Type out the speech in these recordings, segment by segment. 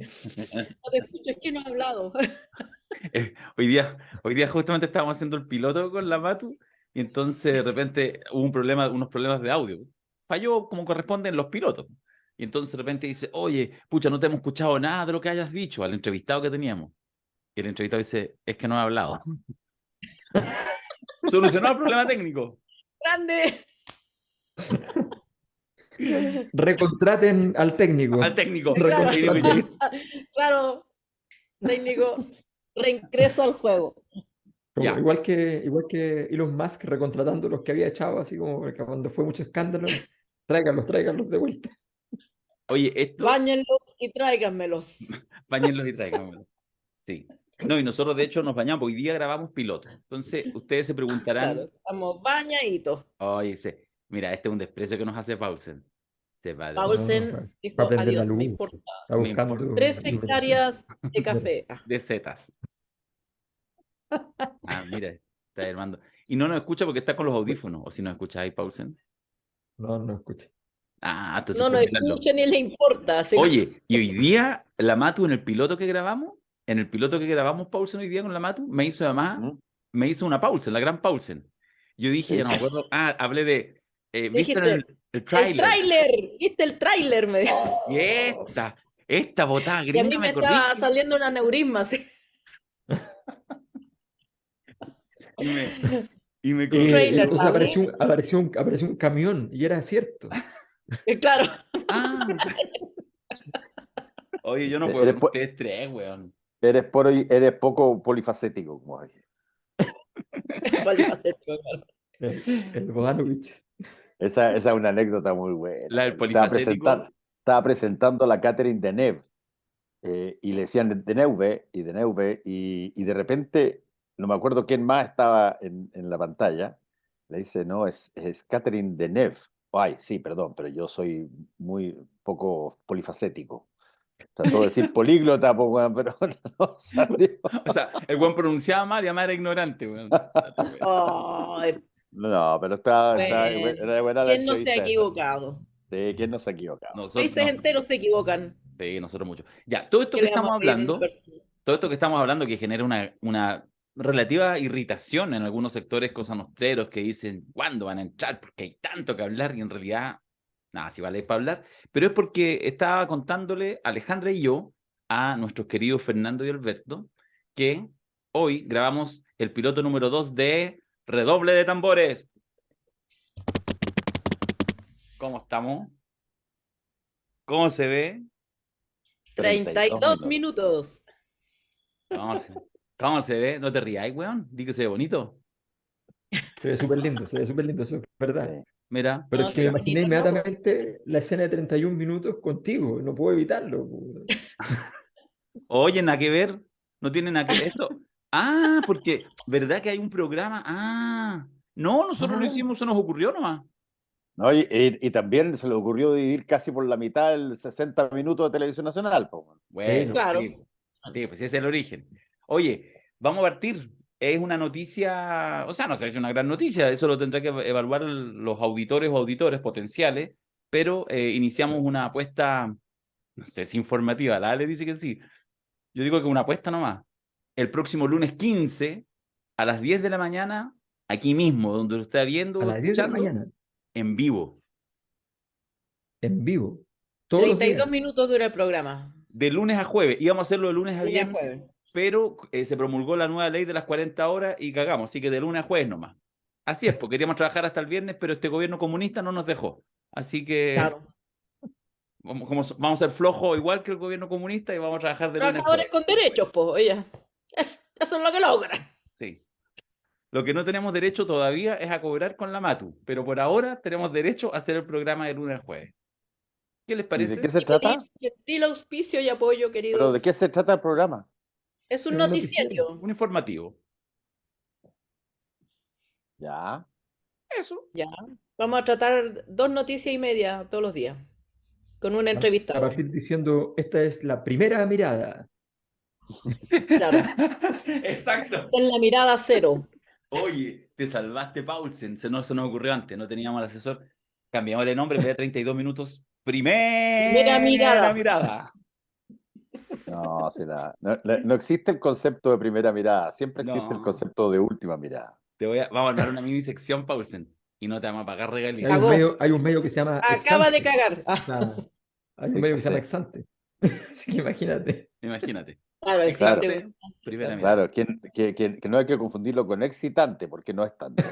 No te escucho, es que no he hablado. Hoy día justamente estábamos haciendo el piloto con la Matu y entonces de repente hubo unos problemas de audio. Falló como corresponden los pilotos. Y entonces de repente dice, oye, pucha, no te hemos escuchado nada de lo que hayas dicho al entrevistado que teníamos. Y el entrevistado dice, es que no he hablado. Solucionó el problema técnico. ¡Grande! Recontraten al técnico. Al técnico. Claro, Recontraten. claro, técnico, reingreso al juego. Ya. Igual que Elon Musk recontratando los que había echado, así como que cuando fue mucho escándalo, tráiganlos de vuelta. Oye, esto, Báñenlos y tráiganmelos. báñenlos y tráiganmelo. Sí. No, y nosotros de hecho nos bañamos, hoy día grabamos piloto. Entonces, ustedes se preguntarán, Claro, estamos bañaditos. oye, mira, este es un desprecio que nos hace Paulsen. Se va de... Paulsen Para dijo, aprender la adiós, me luz. importa. Está Me buscando importa. 3 iluminación. hectáreas de café. De setas. Ah, mira, está hermano. Y no nos escucha porque está con los audífonos. O si nos escucha ahí, Paulsen. No escuché. Ah, entonces No nos puedo mirarlo. escucha ni le importa. Así Oye, y hoy día la Matu en el piloto que grabamos, Paulsen hoy día con la Matu, me hizo además, me hizo una Paulsen, la gran Paulsen. Yo dije, ya no me acuerdo, hablé de, ¿viste dijiste, el ¡el tráiler? tráiler! ¿Viste el tráiler? Me dijo. Y esta botada Y a gringa mí me me estaba corrige. saliendo un aneurisma. Así. Y me El corrige. trailer, O sea, ¿vale? apareció un camión y era cierto. Claro. Ah, oye, yo no puedo Eres, con po- ustedes tres, weón. eres poco polifacético, como dije. Polifacético, claro. El Bodanovich. Esa es una anécdota muy buena. La del Estaba polifacético. estaba presentando a la Catherine Deneuve y le decían Deneuve y Deneuve y de repente, no me acuerdo quién más estaba en la pantalla, le dice, no, es Catherine Deneuve. Ay, sí, perdón, pero yo soy muy poco polifacético. Trató de decir políglota, pues, weón, pero no salió. O sea, el weón pronunciaba mal y además era ignorante, weón. Ay, No, pero bueno. era buena la ¿Quién no se ha entrevista esa. equivocado? Sí, ¿quién no se ha equivocado? Nosotros, Países enteros se equivocan. sí, nosotros mucho. Ya, todo esto ¿Qué que le vamos estamos a pedir a una hablando, persona? todo esto que estamos hablando que genera una relativa irritación en algunos sectores cosanostreros que dicen, ¿cuándo van a entrar? Porque hay tanto que hablar y en realidad, nada, si vale para hablar, pero es porque estaba contándole Alejandra y yo a nuestros queridos Fernando y Alberto que hoy grabamos el piloto número 2 de Redoble de Tambores. ¿Cómo estamos? ¿Cómo se ve? 32 minutos. ¿Cómo se ve? ¿No te rías, weón? Di que se ve bonito. Se ve súper lindo, eso es verdad. Sí. Mira. Pero No, es que se me ve imaginé bonito, ¿no? inmediatamente la escena de 31 minutos contigo, no puedo evitarlo. Oye, nada que ver. No tiene nada que ver. Esto. Ah, porque, ¿verdad que hay un programa? Ah. No, nosotros lo hicimos, se nos ocurrió nomás. ¿No? Y también se le ocurrió dividir casi por la mitad el 60 minutos de Televisión Nacional. Pues. Bueno, Claro. sí, sí, pues ese es el origen. Oye, vamos a partir. Es una noticia, o sea, no sé si es una gran noticia, eso lo tendrá que evaluar los auditores o auditores potenciales, pero iniciamos una apuesta, no sé si informativa, la Ale dice que sí. Yo digo que una apuesta nomás. El próximo lunes 15 a las 10 de la mañana, aquí mismo, donde lo está viendo A o las 10 de la escuchando, mañana, en vivo. en vivo, todos los 32 días. minutos dura el programa. De lunes a jueves. Íbamos a hacerlo de lunes a Lunes a viernes, jueves. pero se promulgó la nueva ley de las 40 horas y cagamos. Así que de lunes a jueves nomás. Así es, porque queríamos trabajar hasta el viernes, pero este gobierno comunista no nos dejó. Así que Claro. vamos a ser flojos igual que el gobierno comunista y vamos a trabajar de lunes a Trabajadores jueves. con derechos, pues, oye. Eso es lo que logran. Sí. Lo que no tenemos derecho todavía es a cobrar con la Matu, pero por ahora tenemos derecho a hacer el programa de lunes a jueves. ¿Qué les ¿Y de parece? qué se Y pedir trata? gentil auspicio y apoyo, ¿Pero queridos. de qué se trata el programa? Es un Es un noticiero. noticiario. Un informativo. Ya. Eso. Ya. Vamos a tratar 2 noticias y media todos los días. Con un A entrevistado. partir diciendo, esta es la primera mirada. Claro. Exacto. En la mirada cero. Oye, te salvaste, Paulsen. Se nos ocurrió antes, no teníamos al asesor. Cambiamos el nombre en vez de 32 minutos. Primera Primera mirada. mirada. No, no existe el concepto de primera mirada, siempre existe el No. concepto de última mirada. Vamos a armar una mini sección, Paulsen, y no te vamos a pagar Hay regalías. hay un medio que se llama Acaba de Exante. cagar. Claro, hay un medio que se llama Exante. Así que imagínate. Imagínate. Claro, Claro. existe. Primera mirada. Claro, que no hay que confundirlo con excitante, porque no es tanto.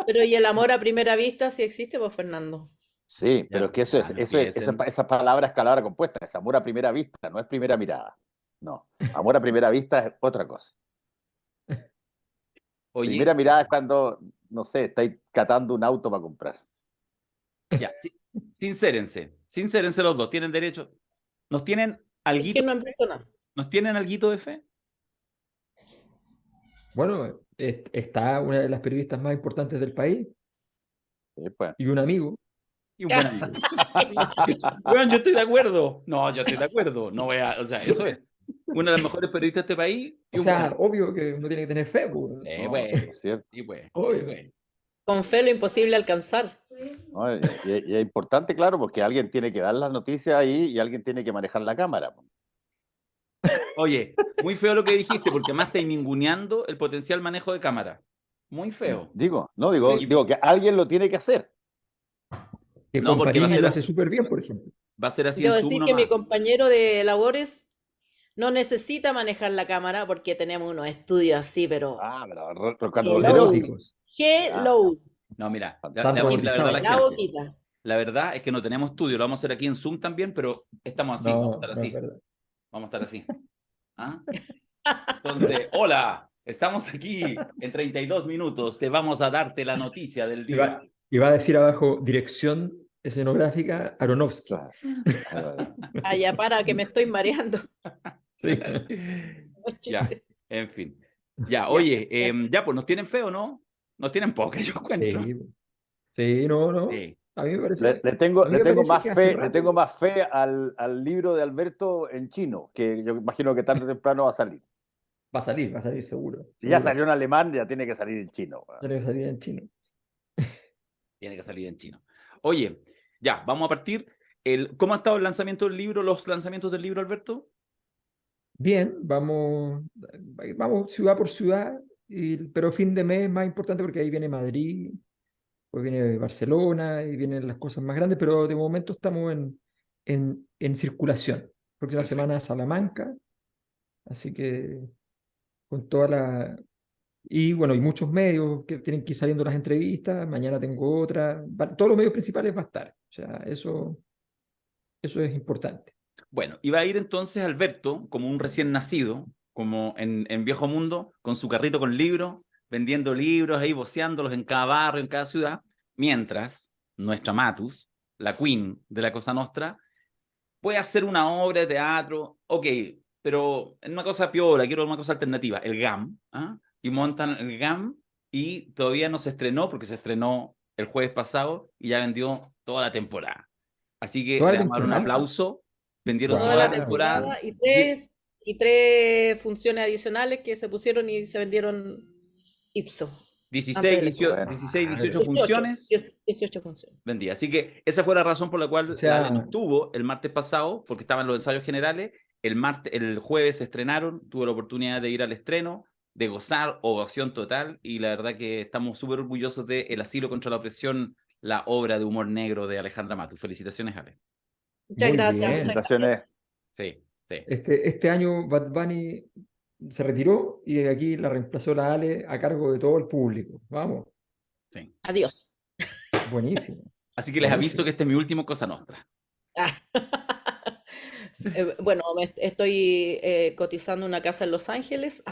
Pero ¿y el amor a primera vista sí existe, pues, Fernando? Sí, Ya, pero es que ya, no empiecen. esa palabra es palabra compuesta, es amor a primera vista, no es primera mirada. No, amor a primera vista es otra cosa. Oye, Primera mirada es cuando, no sé, estáis catando un auto para comprar. ya, sincérense los dos, tienen derecho. ¿Nos tienen Es que alguito, no han visto nada. de fe? Bueno, está una de las periodistas más importantes del país Sí, pues. y un amigo. Y un buen amigo. Bueno, yo estoy de acuerdo. No, yo estoy de acuerdo. No voy a, o sea, eso es. Una de las mejores periodistas de este país y O un buen sea, amigo. obvio que uno tiene que tener fe, pues. No, Bueno, es cierto. y pues, Obvio. pues. Con fe lo imposible alcanzar. ¿No? Y es importante, claro, porque alguien tiene que dar las noticias ahí y alguien tiene que manejar la cámara. Oye, muy feo lo que dijiste, porque más estáis ninguneando el potencial manejo de cámara. Muy feo. Digo que alguien lo tiene que hacer. Que No, porque va a Comparini ser lo así. hace súper bien, por ejemplo. Va a ser así Debo en su decir uno que mi más. compañero de labores no necesita manejar la cámara porque tenemos unos estudios así, pero Pero Hello. cuando Robóticos. hello, No, mira, Tan le vamos a decir la verdad a la la gente. boquita. La verdad es que no tenemos estudio, lo vamos a hacer aquí en Zoom también, pero estamos así, vamos a No, estar no así. es verdad. Vamos a estar así. ¿Ah? Entonces, hola, estamos aquí en 32 minutos, te vamos a darte la noticia del día. Y va a decir abajo, dirección escenográfica Aronofsky. Claro. Allá para que me estoy mareando. Sí. No es Ya, chiste. en fin. Ya, oye, ya, pues nos tienen feo, ¿no? Nos tienen poca, yo encuentro. Sí, no. Sí. A mí me parece. Le tengo más que hace fe, rato- le tengo más fe al libro de Alberto en chino, que yo imagino que tarde o temprano va a salir. Va a salir seguro. Si ya seguro. salió en alemán, ya tiene que salir en chino. Tiene que salir en chino. Tiene que salir en chino. Oye, ya, vamos a partir. ¿Cómo ha estado el lanzamiento del libro, los lanzamientos del libro, Alberto? Bien, vamos ciudad por ciudad, pero fin de mes es más importante porque ahí viene Madrid, pues viene Barcelona y vienen las cosas más grandes, pero de momento estamos en circulación. Próxima Perfecto. semana Salamanca, así que con toda la... Y bueno, hay muchos medios que tienen que ir saliendo las entrevistas, mañana tengo otra, todos los medios principales va a estar, o sea, eso es importante. Bueno, iba a ir entonces Alberto como un recién nacido, como en Viejo Mundo, con su carrito con libros, vendiendo libros ahí, voceándolos en cada barrio, en cada ciudad, mientras nuestra Matus, la queen de la Cosa Nostra, puede hacer una obra de teatro, ok, pero en una cosa piola, quiero una cosa alternativa, el GAM, ¿ah? Y montan el GAM y todavía no se estrenó porque se estrenó el jueves pasado y ya vendió toda la temporada. Así que Toda le la vamos a dar un temporada. aplauso. Vendieron Wow. Toda toda la la temporada. temporada y tres funciones adicionales que se pusieron y se vendieron ipso. 16, 18 Bueno, funciones 18 funciones. vendidas. Así que esa fue la razón por la cual O sea- la Ale no estuvo el martes pasado, porque estaban los ensayos generales. El jueves se estrenaron, tuve la oportunidad de ir al estreno, de gozar, ovación total, y la verdad que estamos súper orgullosos de El asilo contra la opresión, la obra de humor negro de Alejandra Matus. Felicitaciones, Ale. Muchas Muy gracias. bien. Muchas Felicitaciones. gracias. Sí, sí. Este año Bad Bunny se retiró y aquí la reemplazó la Ale a cargo de todo el público. Vamos, Sí. Adiós. buenísimo. Así que les Buenísimo. aviso que este es mi último Cosa Nostra. Bueno, estoy cotizando una casa en Los Ángeles.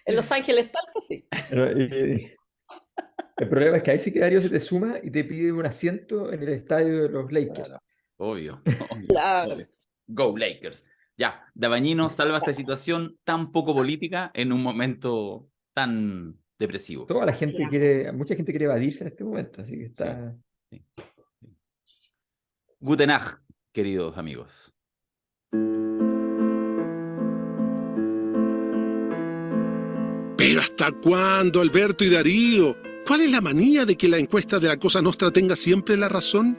En Los Ángeles Talco, sí. Pero, el problema es que ahí sí que Darío se te suma y te pide un asiento en el estadio de los Lakers. Claro. Obvio, obvio, Claro. obvio. Go Lakers. Ya, Dabañino salva esta situación tan poco política en un momento tan depresivo. Toda la gente mucha gente quiere evadirse en este momento, así que está... Sí. Guten Tag, queridos amigos. ¿Pero hasta cuándo, Alberto y Darío? ¿Cuál es la manía de que la encuesta de la Cosa Nostra tenga siempre la razón?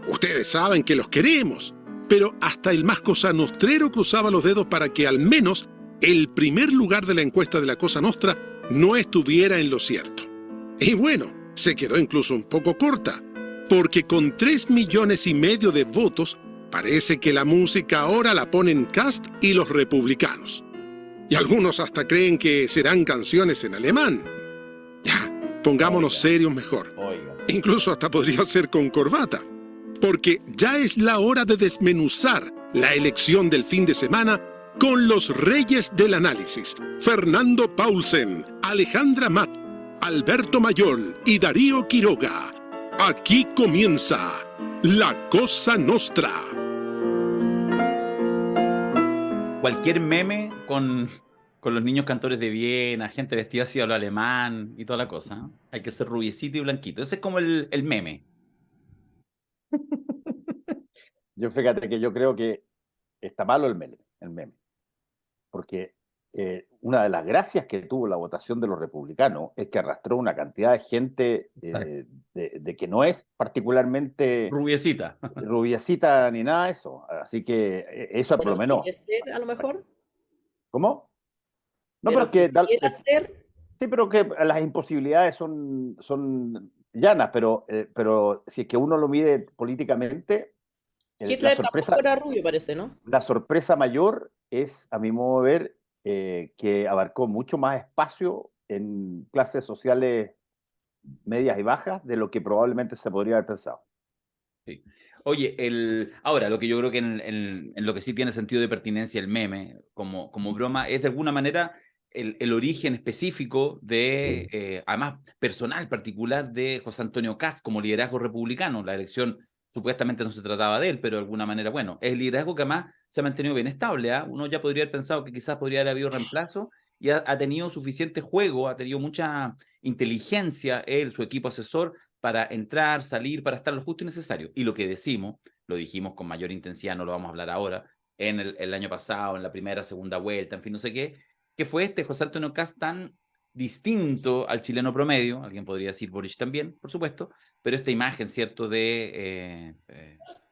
Ustedes saben que los queremos, pero hasta el más cosanostrero cruzaba los dedos para que al menos el primer lugar de la encuesta de la Cosa Nostra no estuviera en lo cierto. Y bueno, se quedó incluso un poco corta, porque con 3,5 millones de votos, parece que la música ahora la ponen Kast y los republicanos. Y algunos hasta creen que serán canciones en alemán. Ya, pongámonos serios mejor. Oiga. Incluso hasta podría ser con corbata. Porque ya es la hora de desmenuzar la elección del fin de semana con los reyes del análisis: Fernando Paulsen, Alejandra Matt, Alberto Mayol y Darío Quiroga. Aquí comienza La Cosa Nostra. Cualquier meme con los niños cantores de Viena, gente vestida así a lo alemán y toda la cosa, ¿no? Hay que ser rubiecito y blanquito. Ese es como el meme. Yo fíjate que yo creo que está malo el meme, porque una de las gracias que tuvo la votación de los republicanos es que arrastró una cantidad de gente de que no es particularmente Rubiecita. rubiecita ni nada de eso. Así que eso por lo menos. ¿Quiere ser, a lo mejor? ¿Cómo? No, Pero pero es que quisiera ser, sí, pero que las imposibilidades son llanas, pero si es que uno lo mide políticamente, la Hitler tampoco era rubio, parece, ¿no? la sorpresa mayor es, a mi modo de ver, que abarcó mucho más espacio en clases sociales medias y bajas de lo que probablemente se podría haber pensado. Sí. Oye, ahora, lo que yo creo que en lo que sí tiene sentido de pertinencia el meme, como broma, es de alguna manera el origen específico de, además personal, particular, de José Antonio Kast como liderazgo republicano. La elección supuestamente no se trataba de él, pero de alguna manera, bueno, es el liderazgo que además se ha mantenido bien estable, ¿eh? Uno ya podría haber pensado que quizás podría haber habido reemplazo, y ha tenido suficiente juego, ha tenido mucha inteligencia él, su equipo asesor, para entrar, salir, para estar lo justo y necesario. Y lo que decimos, lo dijimos con mayor intensidad, no lo vamos a hablar ahora, en el año pasado, en la primera, segunda vuelta, en fin, no sé qué, que fue este José Antonio Kast tan distinto al chileno promedio, alguien podría decir Boric también, por supuesto, pero esta imagen, ¿cierto?, de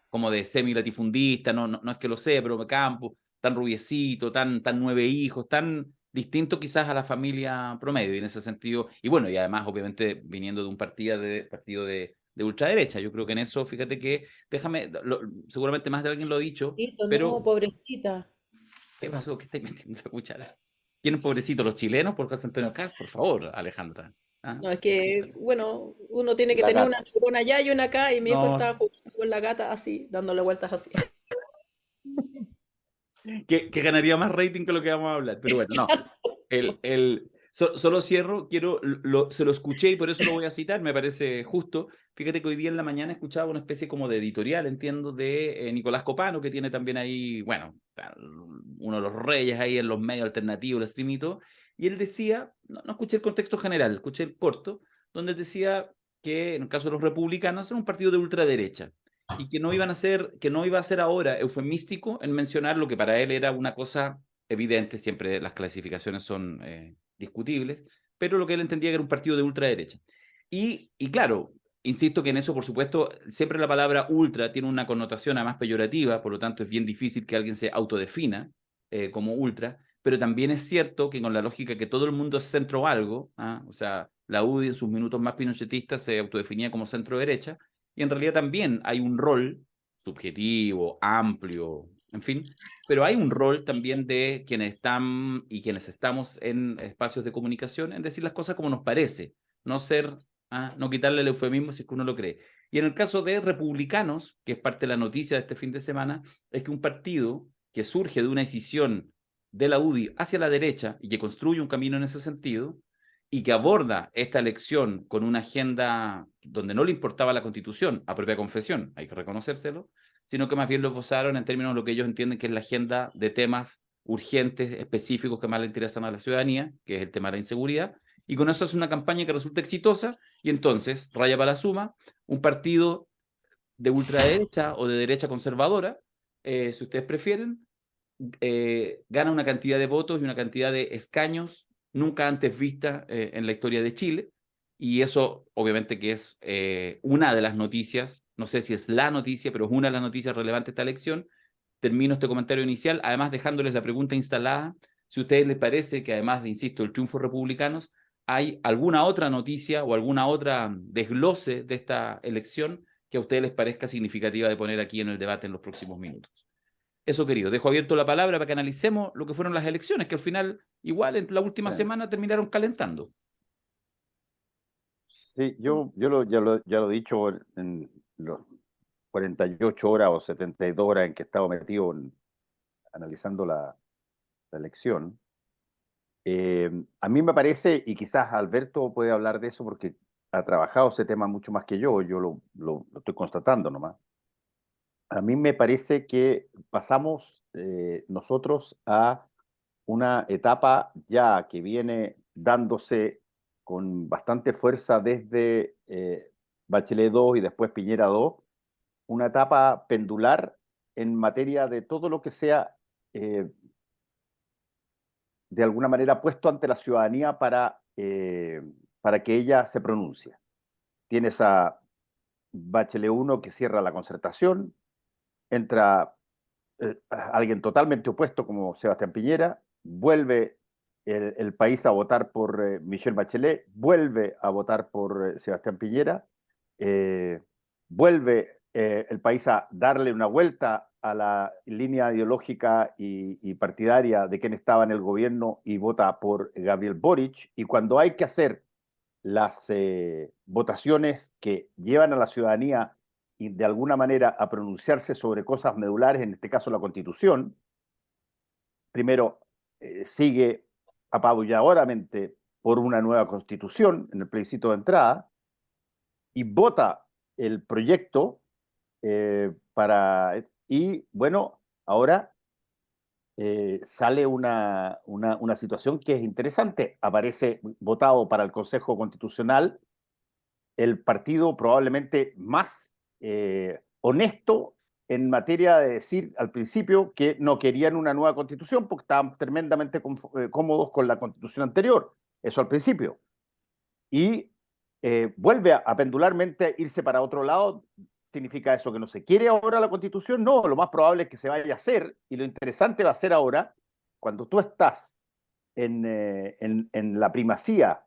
como de semi-latifundista, no es que lo sé, pero de campo, tan rubiecito, tan 9 hijos, tan distinto quizás a la familia promedio, y en ese sentido, y bueno, y además obviamente viniendo de un partido de ultraderecha, yo creo que en eso, fíjate que, seguramente más de alguien lo ha dicho, pero no, pobrecita. ¿qué pasó? ¿Qué estáis metiendo esa cuchara? ¿Quién es pobrecito? ¿Los chilenos por José Antonio Kast? Por favor, Alejandra. ¿Ah? No, es que, bueno, uno tiene que La tener gata. una neurona allá y una acá, y mi hijo No. estaba jugando con la gata así, dándole vueltas así. Que ganaría más rating que lo que vamos a hablar, pero bueno, no. Solo cierro, se lo escuché y por eso lo voy a citar, me parece justo. Fíjate que hoy día en la mañana escuchaba una especie como de editorial, entiendo, de Nicolás Copano, que tiene también ahí, bueno, uno de los reyes ahí en los medios alternativos, el stream y todo, y él decía, no escuché el contexto general, escuché el corto, donde decía que en el caso de los republicanos era un partido de ultraderecha, y que no iba a ser ahora eufemístico en mencionar lo que para él era una cosa evidente, siempre las clasificaciones son discutibles, pero lo que él entendía que era un partido de ultraderecha. Y claro, insisto que en eso, por supuesto, siempre la palabra ultra tiene una connotación además peyorativa, por lo tanto es bien difícil que alguien se autodefina como ultra, pero también es cierto que con la lógica que todo el mundo es centro algo, o sea, la UDI en sus minutos más pinochetistas se autodefinía como centro derecha, y en realidad también hay un rol subjetivo, amplio, en fin, pero hay un rol también de quienes están y quienes estamos en espacios de comunicación en decir las cosas como nos parece, no no quitarle el eufemismo si es que uno lo cree. Y en el caso de republicanos, que es parte de la noticia de este fin de semana, es que un partido que surge de una decisión de la UDI hacia la derecha y que construye un camino en ese sentido, y que aborda esta elección con una agenda donde no le importaba la Constitución, a propia confesión, hay que reconocérselo, sino que más bien lo esbozaron en términos de lo que ellos entienden que es la agenda de temas urgentes, específicos que más le interesan a la ciudadanía, que es el tema de la inseguridad, y con eso es una campaña que resulta exitosa, y entonces, raya para la suma, un partido de ultraderecha o de derecha conservadora, si ustedes prefieren, gana una cantidad de votos y una cantidad de escaños nunca antes vista en la historia de Chile, y eso obviamente que es una de las noticias, no sé si es la noticia, pero es una de las noticias relevantes de esta elección, termino este comentario inicial, además dejándoles la pregunta instalada, si a ustedes les parece que además de, insisto, el triunfo de republicanos, hay alguna otra noticia o alguna otra desglose de esta elección que a ustedes les parezca significativa de poner aquí en el debate en los próximos minutos. Eso, querido, dejo abierto la palabra para que analicemos lo que fueron las elecciones, que al final, igual en la última semana terminaron calentando. Sí, ya lo he dicho en los 48 horas o 72 horas en que he estado metido analizando la elección. A mí me parece, y quizás Alberto puede hablar de eso porque ha trabajado ese tema mucho más que yo lo estoy constatando nomás. A mí me parece que pasamos nosotros a una etapa ya que viene dándose con bastante fuerza desde Bachelet 2 y después Piñera 2, una etapa pendular en materia de todo lo que sea de alguna manera puesto ante la ciudadanía para que ella se pronuncie. Tienes a Bachelet 1 que cierra la concertación, entra alguien totalmente opuesto como Sebastián Piñera, vuelve el país a votar por Michelle Bachelet, vuelve a votar por Sebastián Piñera, vuelve el país a darle una vuelta a la línea ideológica y partidaria de quien estaba en el gobierno y vota por Gabriel Boric, y cuando hay que hacer las votaciones que llevan a la ciudadanía y de alguna manera a pronunciarse sobre cosas medulares, en este caso la Constitución, primero sigue apabulladoramente por una nueva Constitución en el plebiscito de entrada y vota el proyecto y bueno, ahora sale una situación que es interesante. Aparece votado para el Consejo Constitucional el partido probablemente más honesto en materia de decir al principio que no querían una nueva constitución porque estaban tremendamente cómodos con la constitución anterior, eso al principio. Y vuelve a pendularmente irse para otro lado. ¿Significa eso que no se quiere ahora la constitución? No, lo más probable es que se vaya a hacer, y lo interesante va a ser ahora, cuando tú estás en la primacía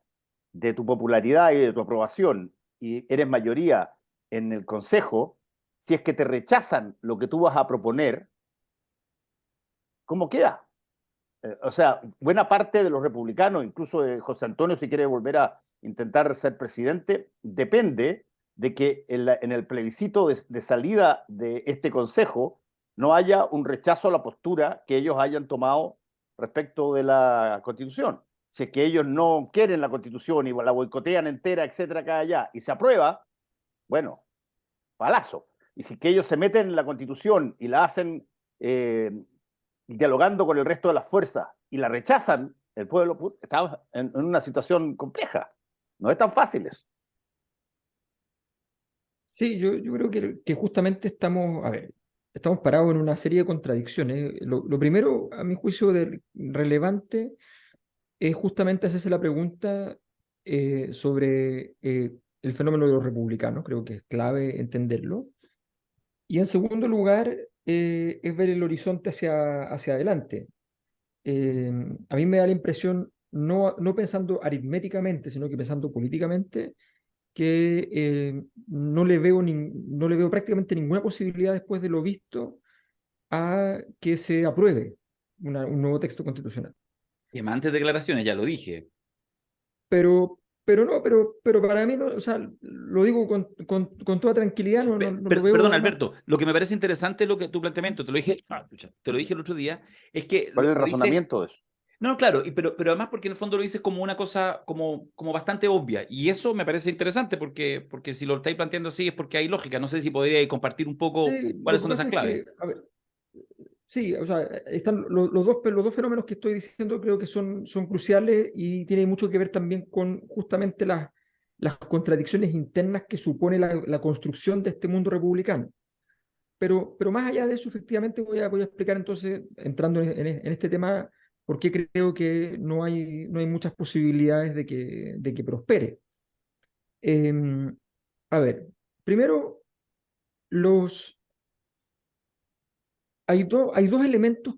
de tu popularidad y de tu aprobación y eres mayoría en el Consejo, si es que te rechazan lo que tú vas a proponer, ¿cómo queda? O sea, buena parte de los republicanos, incluso de José Antonio, si quiere volver a intentar ser presidente, depende de que en el plebiscito de salida de este Consejo no haya un rechazo a la postura que ellos hayan tomado respecto de la Constitución. Si es que ellos no quieren la Constitución y la boicotean entera, etcétera, acá allá, y se aprueba, bueno, palazo. Y si es que ellos se meten en la Constitución y la hacen dialogando con el resto de las fuerzas y la rechazan, el pueblo está en una situación compleja. No es tan fácil eso. Sí, yo creo que justamente estamos, a ver, estamos parados en una serie de contradicciones. Lo primero, a mi juicio, relevante es justamente hacerse la pregunta sobre el fenómeno de los republicanos. Creo que es clave entenderlo. Y en segundo lugar, es ver el horizonte hacia adelante. A mí me da la impresión, no pensando aritméticamente, sino que pensando políticamente, que no le veo prácticamente ninguna posibilidad después de lo visto a que se apruebe un nuevo texto constitucional. Quemantes declaraciones, ya lo dije. Pero para mí, no, o sea, lo digo con toda tranquilidad, no lo veo Perdón, además. Alberto, lo que me parece interesante es tu planteamiento, te lo dije el otro día, es que ¿Cuál es el lo dice, razonamiento de eso? no, claro, pero además porque en el fondo lo dices como una cosa como bastante obvia, y eso me parece interesante porque si lo estáis planteando así es porque hay lógica. No sé si podríais compartir un poco Sí, cuáles lo que son esas pasa es claves. que, a ver, sí, o sea, están los dos fenómenos que estoy diciendo, creo que son cruciales y tienen mucho que ver también con justamente las contradicciones internas que supone la construcción de este mundo republicano. Pero más allá de eso, efectivamente, voy a explicar entonces, entrando en este tema, por qué creo que no hay muchas posibilidades de que prospere. Em, a ver, primero, los hay dos elementos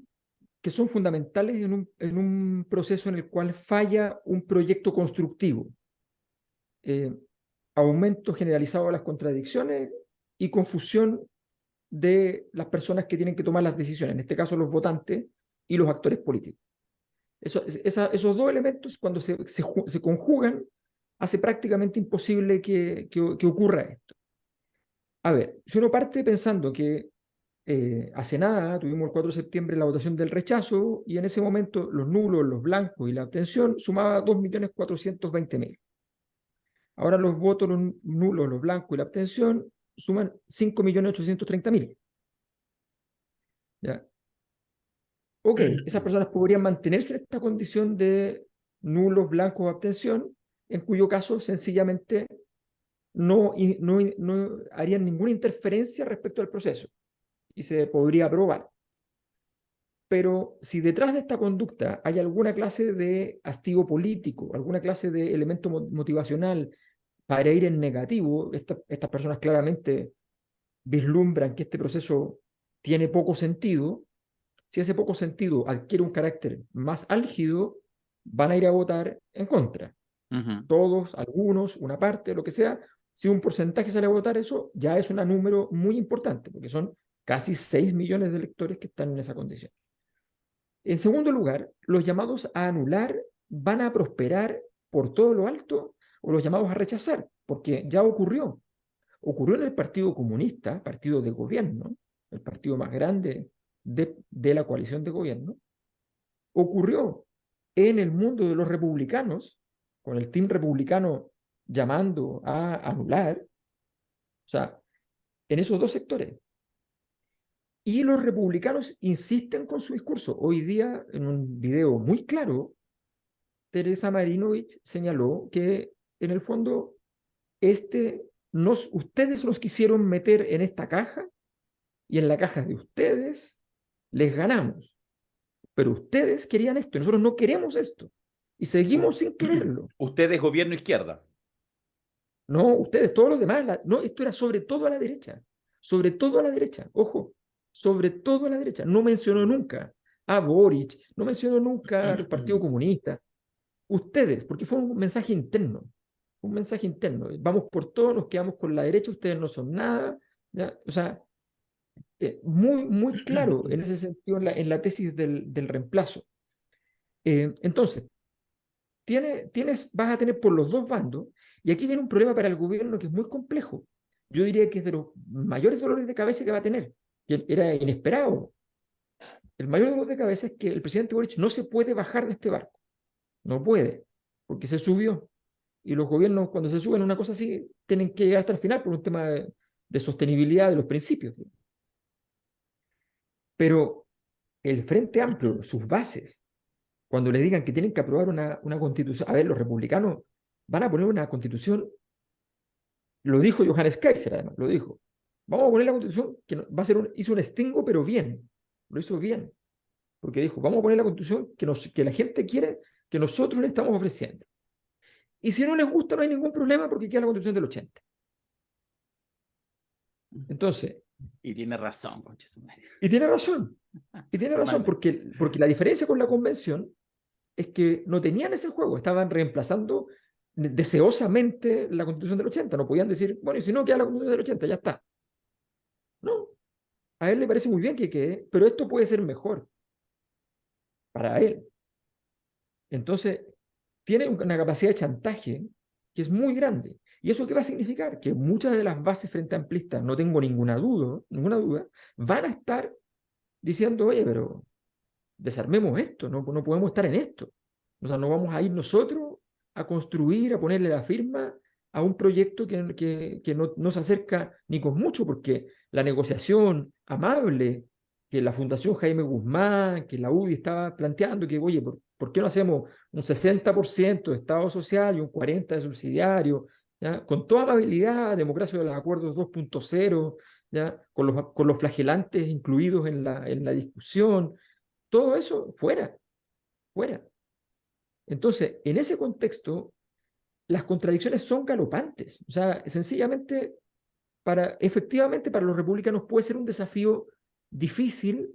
que son fundamentales en un proceso en el cual falla un proyecto constructivo. Aumento generalizado de las contradicciones y confusión de las personas que tienen que tomar las decisiones, en este caso los votantes y los actores políticos. Esos dos elementos, cuando se conjugan, hace prácticamente imposible que ocurra esto. A ver, si uno parte pensando que hace nada tuvimos el 4 de septiembre la votación del rechazo y en ese momento los nulos, los blancos y la abstención sumaba 2.420.000. Ahora los votos, los nulos, los blancos y la abstención suman 5.830.000. ¿Ya? Ok, esas personas podrían mantenerse en esta condición de nulos, blancos o abstención, en cuyo caso sencillamente no harían ninguna interferencia respecto al proceso y se podría aprobar. Pero si detrás de esta conducta hay alguna clase de hastío político, alguna clase de elemento motivacional para ir en negativo, estas personas claramente vislumbran que este proceso tiene poco sentido. Si ese poco sentido adquiere un carácter más álgido, van a ir a votar en contra. Todos, algunos, una parte, lo que sea. Si un porcentaje sale a votar, eso ya es un número muy importante, porque son casi 6 millones de electores que están en esa condición. En segundo lugar, los llamados a anular van a prosperar por todo lo alto, o los llamados a rechazar, porque ya ocurrió. Ocurrió en el Partido Comunista, partido de gobierno, el partido más grande de la coalición de gobierno. Ocurrió en el mundo de los republicanos, con el team republicano llamando a anular, o sea, en esos dos sectores. Y los republicanos insisten con su discurso. Hoy día, en un video muy claro, Teresa Marinovich señaló que, en el fondo, ustedes nos quisieron meter en esta caja, y en la caja de ustedes les ganamos. Pero ustedes querían esto, y nosotros no queremos esto. Y seguimos sin quererlo. Ustedes, gobierno izquierda. No, ustedes, todos los demás. No, esto era sobre todo a la derecha. Sobre todo a la derecha. Ojo, sobre todo a la derecha. No mencionó nunca a Boric, no mencionó nunca al Partido Comunista. Ustedes, porque fue un mensaje interno. Un mensaje interno. Vamos por todo, nos quedamos con la derecha, ustedes no son nada. ¿Ya? O sea, muy, muy claro en ese sentido en la tesis del reemplazo. Entonces, vas a tener por los dos bandos, y aquí viene un problema para el gobierno que es muy complejo. Yo diría que es de los mayores dolores de cabeza que va a tener, que era inesperado. El mayor dolor de cabeza es que el presidente Boric no se puede bajar de este barco. No puede, porque se subió. Y los gobiernos, cuando se suben a una cosa así, tienen que llegar hasta el final por un tema de sostenibilidad de los principios. Pero el Frente Amplio, sus bases, cuando le digan que tienen que aprobar una constitución, a ver, los republicanos van a poner una constitución, lo dijo Johannes Kaiser, además, lo dijo. Vamos a poner la constitución que va a ser hizo un estingo, pero bien, lo hizo bien, porque dijo, vamos a poner la constitución que la gente quiere, que nosotros le estamos ofreciendo. Y si no les gusta, no hay ningún problema, porque queda la constitución del 80. Entonces... Y tiene razón, Y tiene razón. Y tiene razón, porque la diferencia con la convención es que no tenían ese juego, estaban reemplazando deseosamente la constitución del 80. No podían decir, bueno, y si no queda la constitución del 80, ya está. No. A él le parece muy bien que quede, pero esto puede ser mejor para él. Entonces, tiene una capacidad de chantaje que es muy grande. ¿Y eso qué va a significar? Que muchas de las bases frente amplistas, no tengo ninguna duda, van a estar diciendo, oye, pero desarmemos esto, no podemos estar en esto. O sea, no vamos a ir nosotros a construir, a ponerle la firma a un proyecto que no se acerca ni con mucho, porque la negociación amable que la Fundación Jaime Guzmán, que la UDI estaba planteando, que oye, ¿por qué no hacemos un 60% de Estado social y un 40% de subsidiario? ¿Ya? Con toda amabilidad, democracia de los acuerdos 2.0, ¿ya? Con los flagelantes incluidos en la discusión, todo eso fuera. Entonces, en ese contexto, las contradicciones son galopantes. O sea, sencillamente, efectivamente para los republicanos puede ser un desafío difícil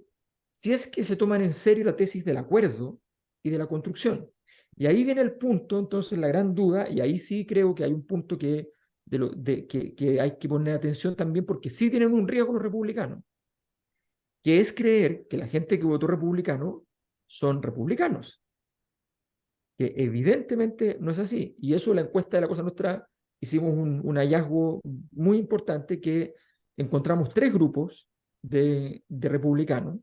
si es que se toman en serio la tesis del acuerdo y de la construcción. Y ahí viene el punto, entonces, la gran duda, y ahí sí creo que hay un punto que hay que poner atención también, porque sí tienen un riesgo los republicanos, que es creer que la gente que votó republicano son republicanos, que evidentemente no es así. Y eso, en la encuesta de la Cosa Nostra, hicimos un hallazgo muy importante, que encontramos 3 grupos de republicanos.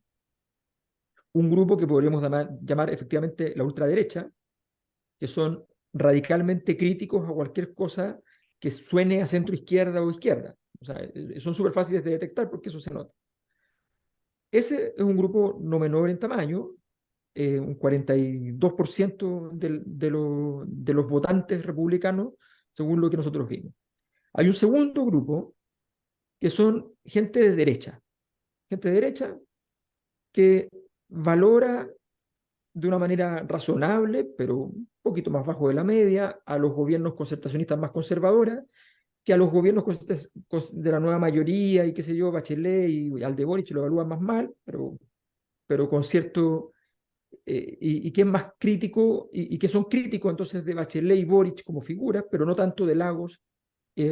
Un grupo que podríamos llamar efectivamente la ultraderecha, que son radicalmente críticos a cualquier cosa que suene a centro izquierda o izquierda. O sea, son súper fáciles de detectar porque eso se nota. Ese es un grupo no menor en tamaño, un 42% de los votantes republicanos, según lo que nosotros vimos. Hay un segundo grupo que son gente de derecha que valora de una manera razonable, pero un poquito más bajo de la media, a los gobiernos concertacionistas más conservadoras, que a los gobiernos de la nueva mayoría y qué sé yo, Bachelet y al de Boric lo evalúan más mal, pero con cierto, y que es más crítico, y que son críticos entonces de Bachelet y Boric como figuras, pero no tanto de Lagos,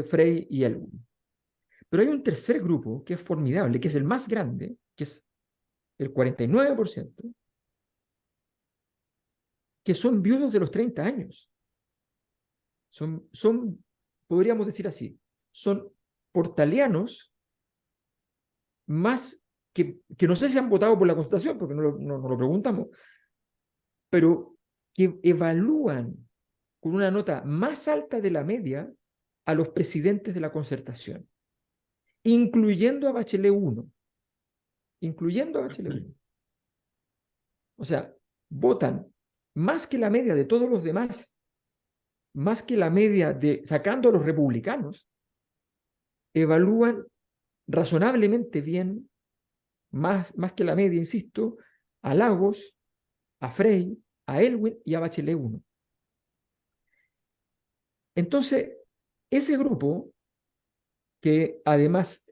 Frey y Elwin. Pero hay un tercer grupo que es formidable, que es el más grande, que es el 49%, que son viudos de los 30 años. Podríamos decir así, son portalianos más que no sé si han votado por la Constitución, porque no lo preguntamos, pero que evalúan con una nota más alta de la media a los presidentes de la Concertación, incluyendo a Bachelet 1. Incluyendo a Bachelet 1. O sea, votan más que la media de todos los demás, más que la media sacando a los republicanos, evalúan razonablemente bien, más que la media, insisto, a Lagos, a Frey, a Elwin y a Bachelet 1. Entonces, ese grupo, que además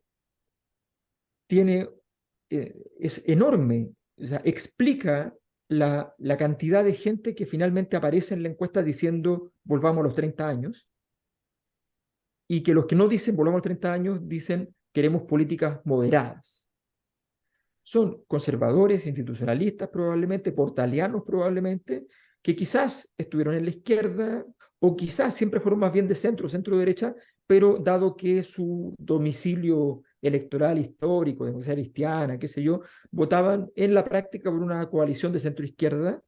es enorme, o sea, explica la cantidad de gente que finalmente aparece en la encuesta diciendo volvamos a los 30 años, y que los que no dicen volvamos a los 30 años dicen queremos políticas moderadas. Son conservadores, institucionalistas probablemente, portalianos probablemente, que quizás estuvieron en la izquierda o quizás siempre fueron más bien de centro derecha, pero dado que su domicilio electoral histórico, democracia cristiana, qué sé yo, votaban en la práctica por una coalición de centro izquierda,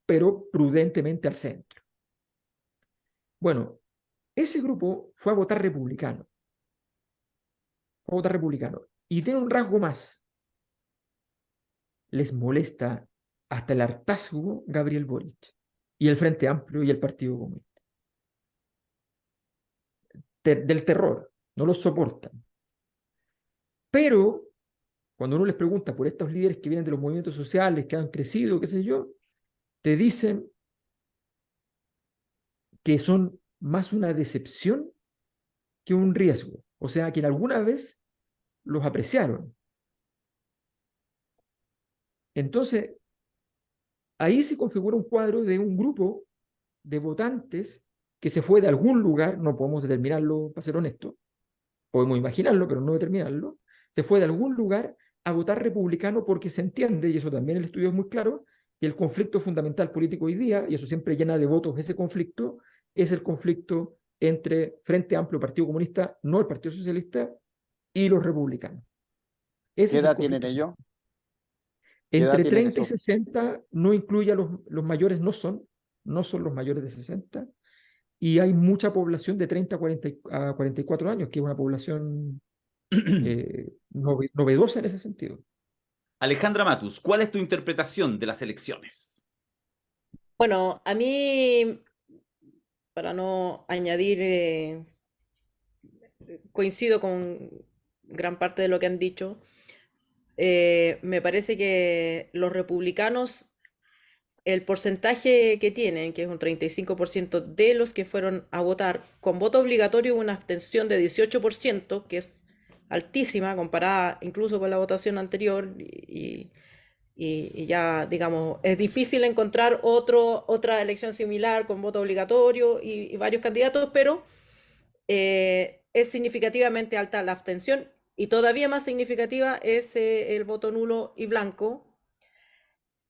pero prudentemente al centro. Bueno, ese grupo fue a votar republicano. Y tiene un rasgo más. Les molesta hasta el hartazgo Gabriel Boric y el Frente Amplio y el Partido Comunista. Del terror, no los soportan. Pero cuando uno les pregunta por estos líderes que vienen de los movimientos sociales, que han crecido, qué sé yo, te dicen que son más una decepción que un riesgo. O sea, que alguna vez los apreciaron. Entonces, ahí se configura un cuadro de un grupo de votantes que se fue de algún lugar, no podemos determinarlo para ser honesto, podemos imaginarlo, pero no determinarlo, se fue de algún lugar a votar republicano porque se entiende, y eso también el estudio es muy claro, que el conflicto fundamental político hoy día, y eso siempre llena de votos ese conflicto, es el conflicto entre Frente Amplio, Partido Comunista, no el Partido Socialista, y los republicanos. ¿Qué edad tienen ellos? Entre 30 y 60, no incluye a los mayores, no son los mayores de 60, y hay mucha población de 30 a 44 años, que es una población novedosa en ese sentido. Alejandra Matus, ¿cuál es tu interpretación de las elecciones? Bueno, a mí, para no añadir, coincido con gran parte de lo que han dicho. Me parece que los republicanos, el porcentaje que tienen, que es un 35% de los que fueron a votar, con voto obligatorio una abstención de 18%, que es altísima comparada incluso con la votación anterior y ya, digamos, es difícil encontrar otra elección similar con voto obligatorio y varios candidatos, pero es significativamente alta la abstención y todavía más significativa es el voto nulo y blanco,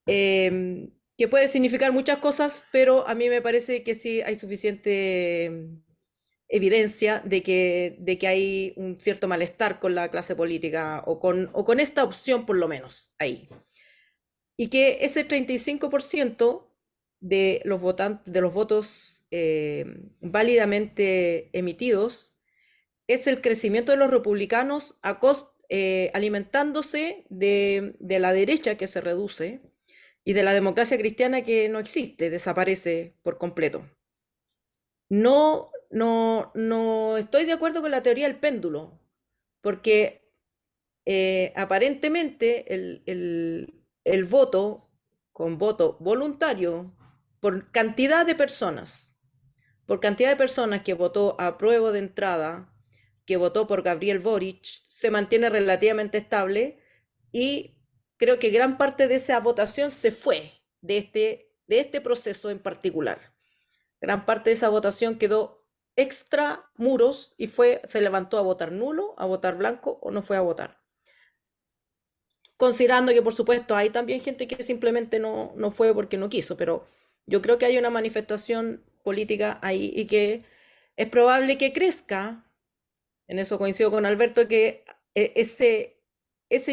que puede significar muchas cosas, pero a mí me parece que sí hay suficiente evidencia de que hay un cierto malestar con la clase política o con esta opción por lo menos ahí. Y que ese 35% de los votos válidamente emitidos es el crecimiento de los republicanos alimentándose de la derecha que se reduce y de la democracia cristiana que no existe, desaparece por completo. No estoy de acuerdo con la teoría del péndulo, porque aparentemente el voto, con voto voluntario, por cantidad de personas que votó a prueba de entrada, que votó por Gabriel Boric, se mantiene relativamente estable y creo que gran parte de esa votación se fue de este proceso en particular. Gran parte de esa votación quedó extra muros y se levantó a votar nulo, a votar blanco o no fue a votar. Considerando que, por supuesto, hay también gente que simplemente no fue porque no quiso, pero yo creo que hay una manifestación política ahí y que es probable que crezca. En eso coincido con Alberto, que ese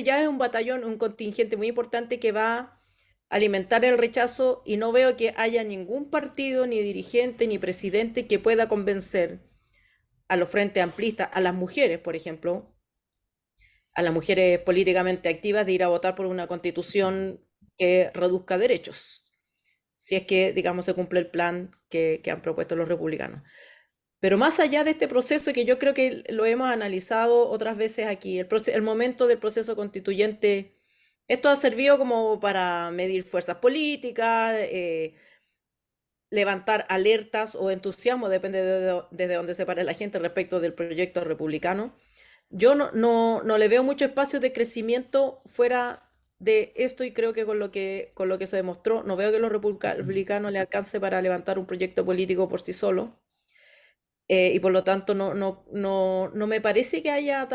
ya es un batallón, un contingente muy importante que va a alimentar el rechazo y no veo que haya ningún partido, ni dirigente, ni presidente que pueda convencer a los frentes amplistas, a las mujeres, por ejemplo, a las mujeres políticamente activas de ir a votar por una constitución que reduzca derechos, si es que, digamos, se cumple el plan que han propuesto los republicanos. Pero más allá de este proceso, que yo creo que lo hemos analizado otras veces aquí, el momento del proceso constituyente, esto ha servido como para medir fuerzas políticas, levantar alertas o entusiasmo, depende desde dónde se pare la gente respecto del proyecto republicano. Yo no le veo mucho espacio de crecimiento fuera de esto y creo que con lo que se demostró, no veo que los republicanos le alcance para levantar un proyecto político por sí solo. Y por lo tanto no me parece que haya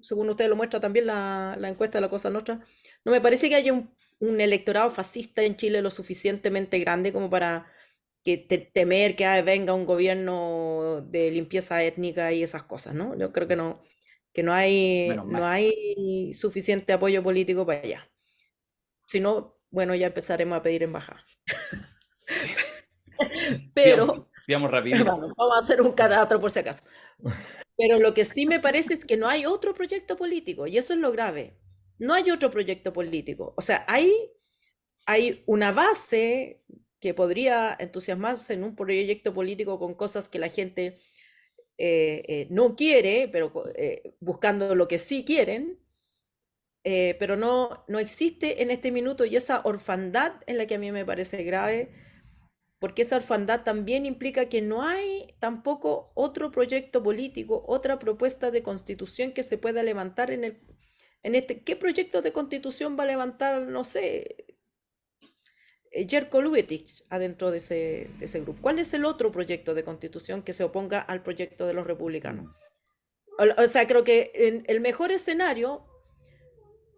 según usted lo muestra también la encuesta de La Cosa Nostra, no me parece que haya un electorado fascista en Chile lo suficientemente grande como para temer que venga un gobierno de limpieza étnica y esas cosas, ¿no? Yo creo que no hay suficiente apoyo político para allá. Si no, bueno, ya empezaremos a pedir embajada. Pero Veamos rápido. vamos a hacer un catastro por si acaso. Pero lo que sí me parece es que no hay otro proyecto político, y eso es lo grave. No hay otro proyecto político. O sea, hay una base que podría entusiasmarse en un proyecto político con cosas que la gente no quiere, pero buscando lo que sí quieren, pero no existe en este minuto, y esa orfandad es la que a mí me parece grave, porque esa orfandad también implica que no hay tampoco otro proyecto político, otra propuesta de constitución que se pueda levantar ¿qué proyecto de constitución va a levantar, no sé, Jerko Luetich adentro de ese grupo? ¿Cuál es el otro proyecto de constitución que se oponga al proyecto de los republicanos? O sea, creo que en el mejor escenario,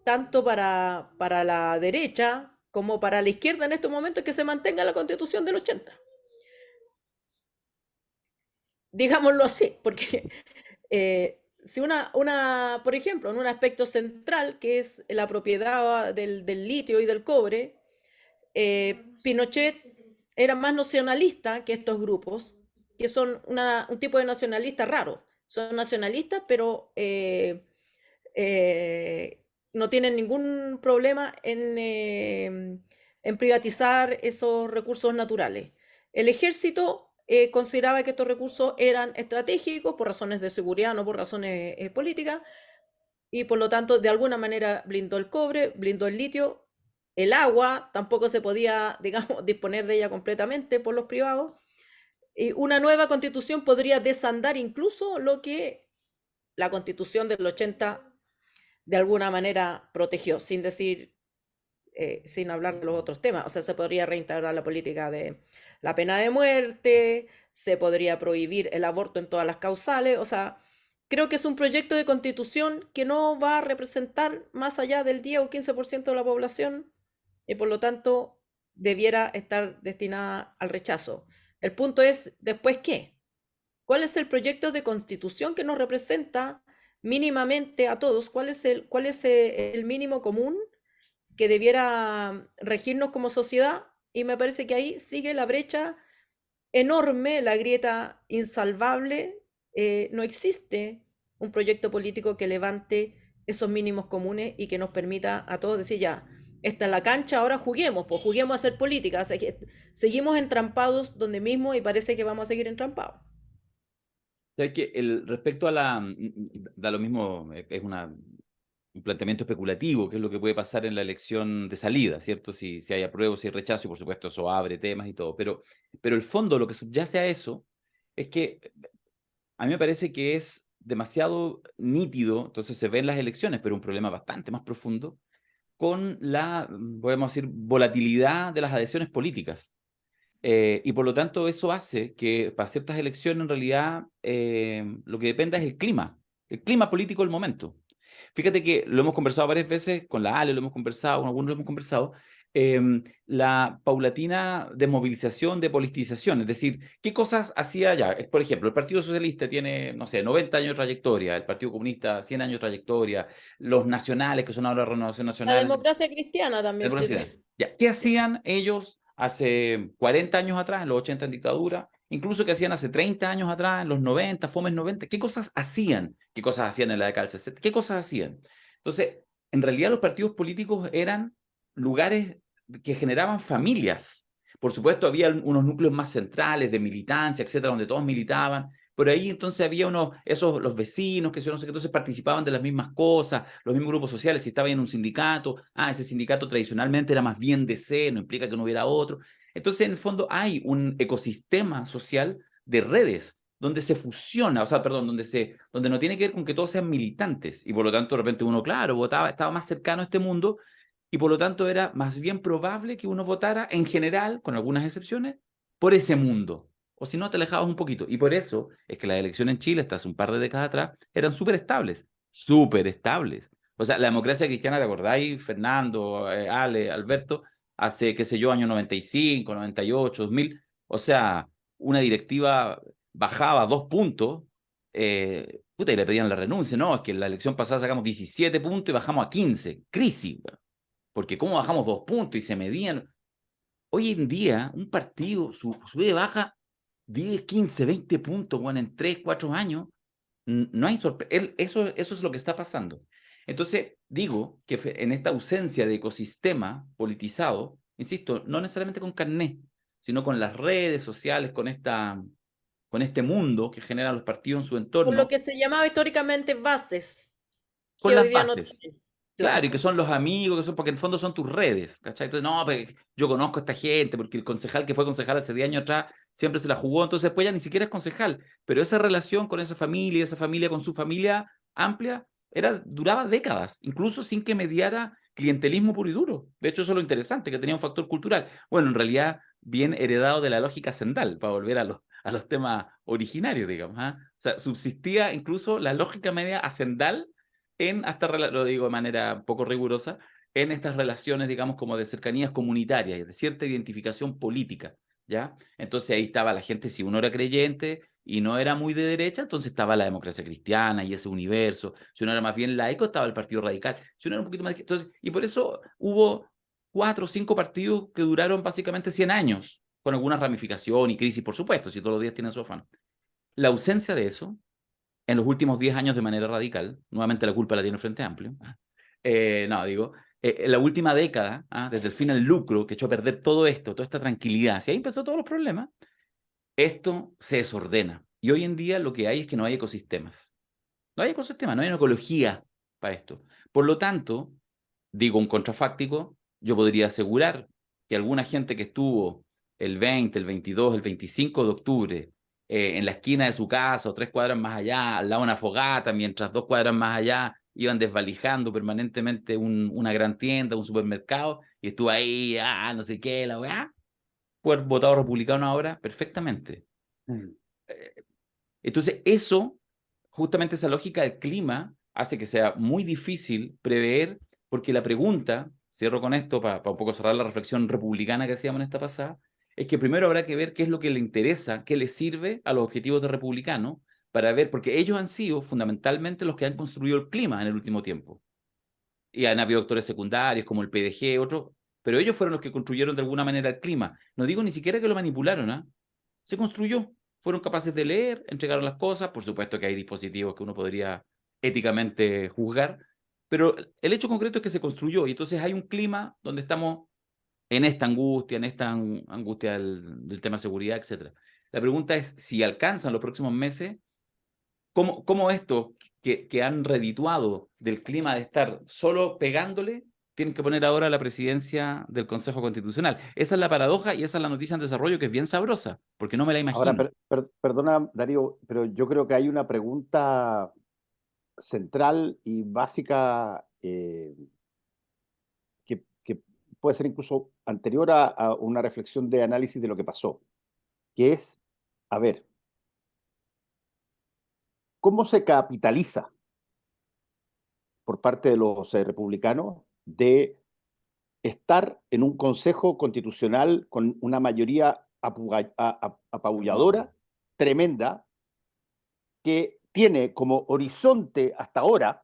tanto para la derecha como para la izquierda en estos momentos, que se mantenga la Constitución del 80. Digámoslo así, porque si por ejemplo, en un aspecto central, que es la propiedad del litio y del cobre, Pinochet era más nacionalista que estos grupos, que son un tipo de nacionalista raro. Son nacionalistas, pero no tienen ningún problema en privatizar esos recursos naturales. El ejército consideraba que estos recursos eran estratégicos por razones de seguridad, no por razones políticas, y por lo tanto de alguna manera blindó el cobre, blindó el litio, el agua tampoco se podía, digamos, disponer de ella completamente por los privados, y una nueva constitución podría desandar incluso lo que la Constitución del 80 de alguna manera protegió, sin decir, sin hablar de los otros temas. O sea, se podría reintegrar la política de la pena de muerte, se podría prohibir el aborto en todas las causales. O sea, creo que es un proyecto de constitución que no va a representar más allá del 10 o 15% de la población y por lo tanto debiera estar destinada al rechazo. El punto es, ¿después qué? ¿Cuál es el proyecto de constitución que nos representa mínimamente a todos? ¿Cuál es el mínimo común que debiera regirnos como sociedad? Y me parece que ahí sigue la brecha enorme, la grieta insalvable. No existe un proyecto político que levante esos mínimos comunes y que nos permita a todos decir, ya, esta es la cancha, ahora juguemos, pues juguemos a hacer política. O sea, que seguimos entrampados donde mismo y parece que vamos a seguir entrampados. ¿Sabes qué? Respecto a da lo mismo, es un planteamiento especulativo, que es lo que puede pasar en la elección de salida, ¿cierto? Si hay apruebo, si hay rechazo, y por supuesto eso abre temas y todo, pero el fondo, lo que subyace a eso, es que a mí me parece que es demasiado nítido, entonces se ve en las elecciones, pero un problema bastante más profundo, con la, podemos decir, volatilidad de las adhesiones políticas. Y por lo tanto eso hace que para ciertas elecciones en realidad lo que dependa es el clima político del momento. Fíjate que lo hemos conversado varias veces con la Ale, lo hemos conversado, con algunos lo hemos conversado, la paulatina desmovilización, depolitización, es decir, ¿qué cosas hacía ya? Por ejemplo, el Partido Socialista tiene, no sé, 90 años de trayectoria, el Partido Comunista 100 años de trayectoria, los nacionales, que son ahora la Renovación La Nacional. democracia cristiana también. Ya, ¿qué hacían ellos hace 40 años atrás, en los 80 en dictadura? Incluso que hacían hace 30 años atrás, en los 90, Fomes 90. ¿Qué cosas hacían? ¿Qué cosas hacían en la década del 60? ¿Qué cosas hacían? Entonces, en realidad los partidos políticos eran lugares que generaban familias. Por supuesto, había unos núcleos más centrales de militancia, etcétera, donde todos militaban. Por ahí entonces había los vecinos, que yo no sé qué, entonces participaban de las mismas cosas, los mismos grupos sociales, si estaba en un sindicato, ese sindicato tradicionalmente era más bien DC, no implica que no hubiera otro. Entonces, en el fondo, hay un ecosistema social de redes donde se fusiona, o sea, perdón, donde no tiene que ver con que todos sean militantes, y por lo tanto, de repente uno, claro, votaba, estaba más cercano a este mundo, y por lo tanto era más bien probable que uno votara, en general, con algunas excepciones, por ese mundo. O si no, te alejabas un poquito. Y por eso es que las elecciones en Chile, hasta hace un par de décadas atrás, eran súper estables. Súper estables. O sea, la democracia cristiana, ¿te acordáis? Fernando, Ale, Alberto, hace, qué sé yo, año 95, 98, 2000. O sea, una directiva bajaba 2 puntos, puta, y le pedían la renuncia. No, es que en la elección pasada sacamos 17 puntos y bajamos a 15. Crisis, porque cómo bajamos 2 puntos y se medían. Hoy en día, un partido sube y baja 10, 15, 20 puntos, bueno, en 3, 4 años. No hay sorpresa. Eso es lo que está pasando. Entonces, digo que en esta ausencia de ecosistema politizado, insisto, no necesariamente con carnet, sino con las redes sociales, con este mundo que generan los partidos en su entorno. Con lo que se llamaba históricamente bases. Con las bases. No, claro, y que son los amigos, porque en el fondo son tus redes, ¿cachai? Entonces, no, pues, yo conozco a esta gente, porque el concejal que fue concejal hace 10 años atrás siempre se la jugó, entonces pues ya ni siquiera es concejal, pero esa relación con esa familia con su familia amplia, duraba décadas, incluso sin que mediara clientelismo puro y duro. De hecho, eso es lo interesante, que tenía un factor cultural. Bueno, en realidad, bien heredado de la lógica hacendal, para volver a los temas originarios, digamos. O sea, subsistía incluso la lógica media hacendal lo digo de manera poco rigurosa, en estas relaciones, digamos, como de cercanías comunitarias, de cierta identificación política, ¿ya? Entonces ahí estaba la gente, si uno era creyente y no era muy de derecha, entonces estaba la democracia cristiana y ese universo. Si uno era más bien laico, estaba el Partido Radical. Si uno era un poquito más... Entonces, y por eso hubo 4 o 5 partidos que duraron básicamente 100 años, con alguna ramificación y crisis, por supuesto, si todos los días tienen su afán. La ausencia de eso en los últimos 10 años de manera radical, nuevamente la culpa la tiene el Frente Amplio, en la última década, desde el fin al lucro, que echó a perder todo esto, toda esta tranquilidad, si ahí empezó todos los problemas, esto se desordena. Y hoy en día lo que hay es que no hay ecosistemas. No hay ecosistemas, no hay una ecología para esto. Por lo tanto, digo un contrafáctico, yo podría asegurar que alguna gente que estuvo el 20, el 22, el 25 de octubre en la esquina de su casa o 3 cuadras más allá, al lado de una fogata, mientras 2 cuadras más allá iban desvalijando permanentemente una gran tienda, un supermercado, y estuvo ahí, no sé qué, la weá, puede haber votado republicano ahora perfectamente. Entonces, eso, justamente esa lógica del clima, hace que sea muy difícil prever, porque la pregunta, cierro con esto para un poco cerrar la reflexión republicana que hacíamos en esta pasada, es que primero habrá que ver qué es lo que le interesa, qué le sirve a los objetivos de republicano, para ver, porque ellos han sido fundamentalmente los que han construido el clima en el último tiempo. Y han habido actores secundarios como el PDG, otros, pero ellos fueron los que construyeron de alguna manera el clima. No digo ni siquiera que lo manipularon, ¿eh? Se construyó. Fueron capaces de leer, entregaron las cosas. Por supuesto que hay dispositivos que uno podría éticamente juzgar, pero el hecho concreto es que se construyó y entonces hay un clima donde estamos en esta angustia del tema seguridad, etc. La pregunta es si alcanzan los próximos meses, ¿cómo estos que han redituado del clima de estar solo pegándole tienen que poner ahora la presidencia del Consejo Constitucional? Esa es la paradoja y esa es la noticia en desarrollo que es bien sabrosa, porque no me la imagino. Ahora, perdona, Darío, pero yo creo que hay una pregunta central y básica que puede ser incluso anterior a una reflexión de análisis de lo que pasó, que es, a ver, ¿cómo se capitaliza por parte de los republicanos de estar en un Consejo Constitucional con una mayoría apabulladora, tremenda, que tiene como horizonte hasta ahora,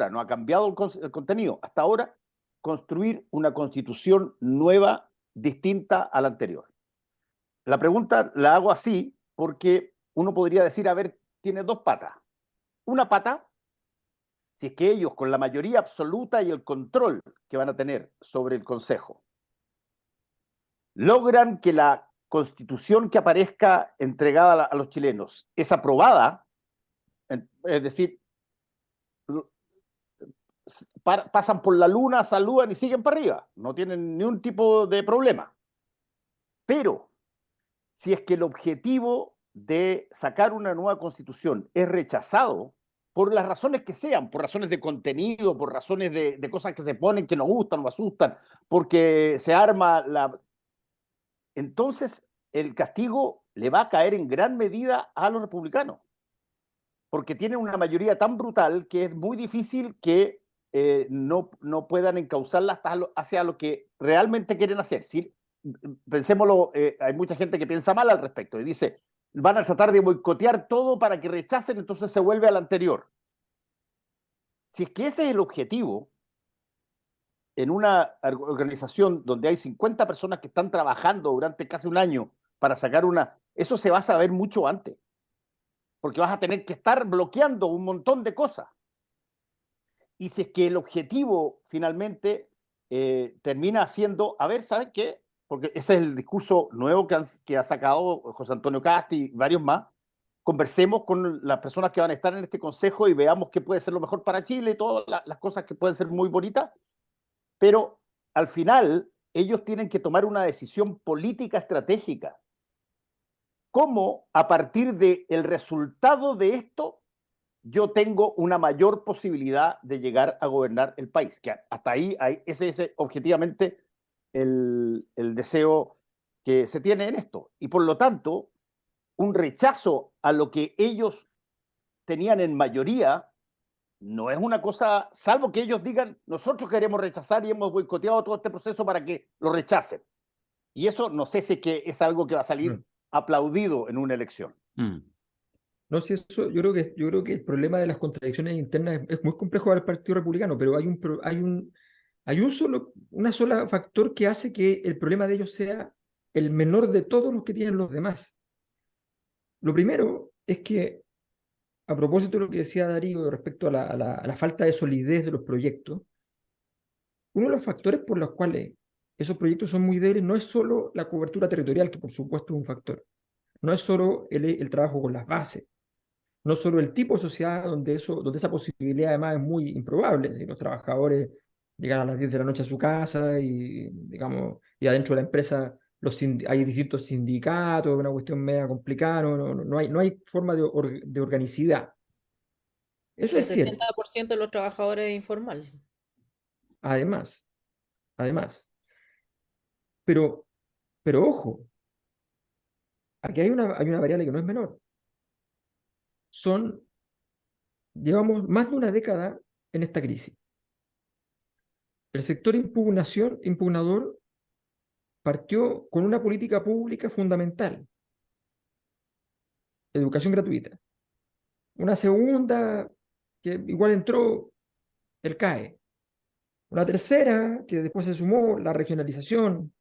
no ha cambiado el contenido, hasta ahora, construir una constitución nueva, distinta a la anterior? La pregunta la hago así porque uno podría decir, a ver, tiene 2 patas. Una pata, si es que ellos, con la mayoría absoluta y el control que van a tener sobre el Consejo, logran que la constitución que aparezca entregada a los chilenos es aprobada, es decir, pasan por la luna, saludan y siguen para arriba, no tienen ni un tipo de problema. Pero si es que el objetivo de sacar una nueva constitución es rechazado, por las razones que sean, por razones de contenido, por razones de cosas que se ponen que nos gustan o asustan, porque se arma la... Entonces el castigo le va a caer en gran medida a los republicanos, porque tienen una mayoría tan brutal que es muy difícil que no puedan encauzarla hacia lo que realmente quieren hacer. ¿Sí? Pensémoslo, hay mucha gente que piensa mal al respecto y dice, van a tratar de boicotear todo para que rechacen, entonces se vuelve al anterior. Si es que ese es el objetivo, en una organización donde hay 50 personas que están trabajando durante casi un año para sacar eso se va a saber mucho antes, porque vas a tener que estar bloqueando un montón de cosas. Y si es que el objetivo finalmente termina siendo, a ver, ¿saben qué? Porque ese es el discurso nuevo que ha sacado José Antonio Cast y varios más. Conversemos con las personas que van a estar en este consejo y veamos qué puede ser lo mejor para Chile y todas las cosas que pueden ser muy bonitas, pero al final ellos tienen que tomar una decisión política estratégica. ¿Cómo a partir del resultado de esto yo tengo una mayor posibilidad de llegar a gobernar el país? Que hasta ahí ese es objetivamente el deseo que se tiene en esto. Y por lo tanto, un rechazo a lo que ellos tenían en mayoría no es una cosa, salvo que ellos digan, nosotros queremos rechazar y hemos boicoteado todo este proceso para que lo rechacen. Y eso no sé si es algo que va a salir aplaudido en una elección. No sé, eso, yo creo que el problema de las contradicciones internas es muy complejo para el Partido Republicano, pero hay un solo factor que hace que el problema de ellos sea el menor de todos los que tienen los demás. Lo primero es que, a propósito de lo que decía Darío respecto a la falta de solidez de los proyectos, uno de los factores por los cuales esos proyectos son muy débiles no es solo la cobertura territorial, que por supuesto es un factor, no es solo el trabajo con las bases, no solo el tipo de sociedad donde esa posibilidad además es muy improbable, si los trabajadores llegan a las 10 de la noche a su casa y, digamos, y adentro de la empresa hay distintos sindicatos, una cuestión media complicada, no hay forma de organicidad. Eso El es cierto. 60% de los trabajadores es informal. Además, pero ojo, aquí hay una variable que no es menor. Llevamos más de una década en esta crisis. El sector impugnador partió con una política pública fundamental, educación gratuita. Una segunda, que igual entró el CAE. Una tercera, que después se sumó la regionalización.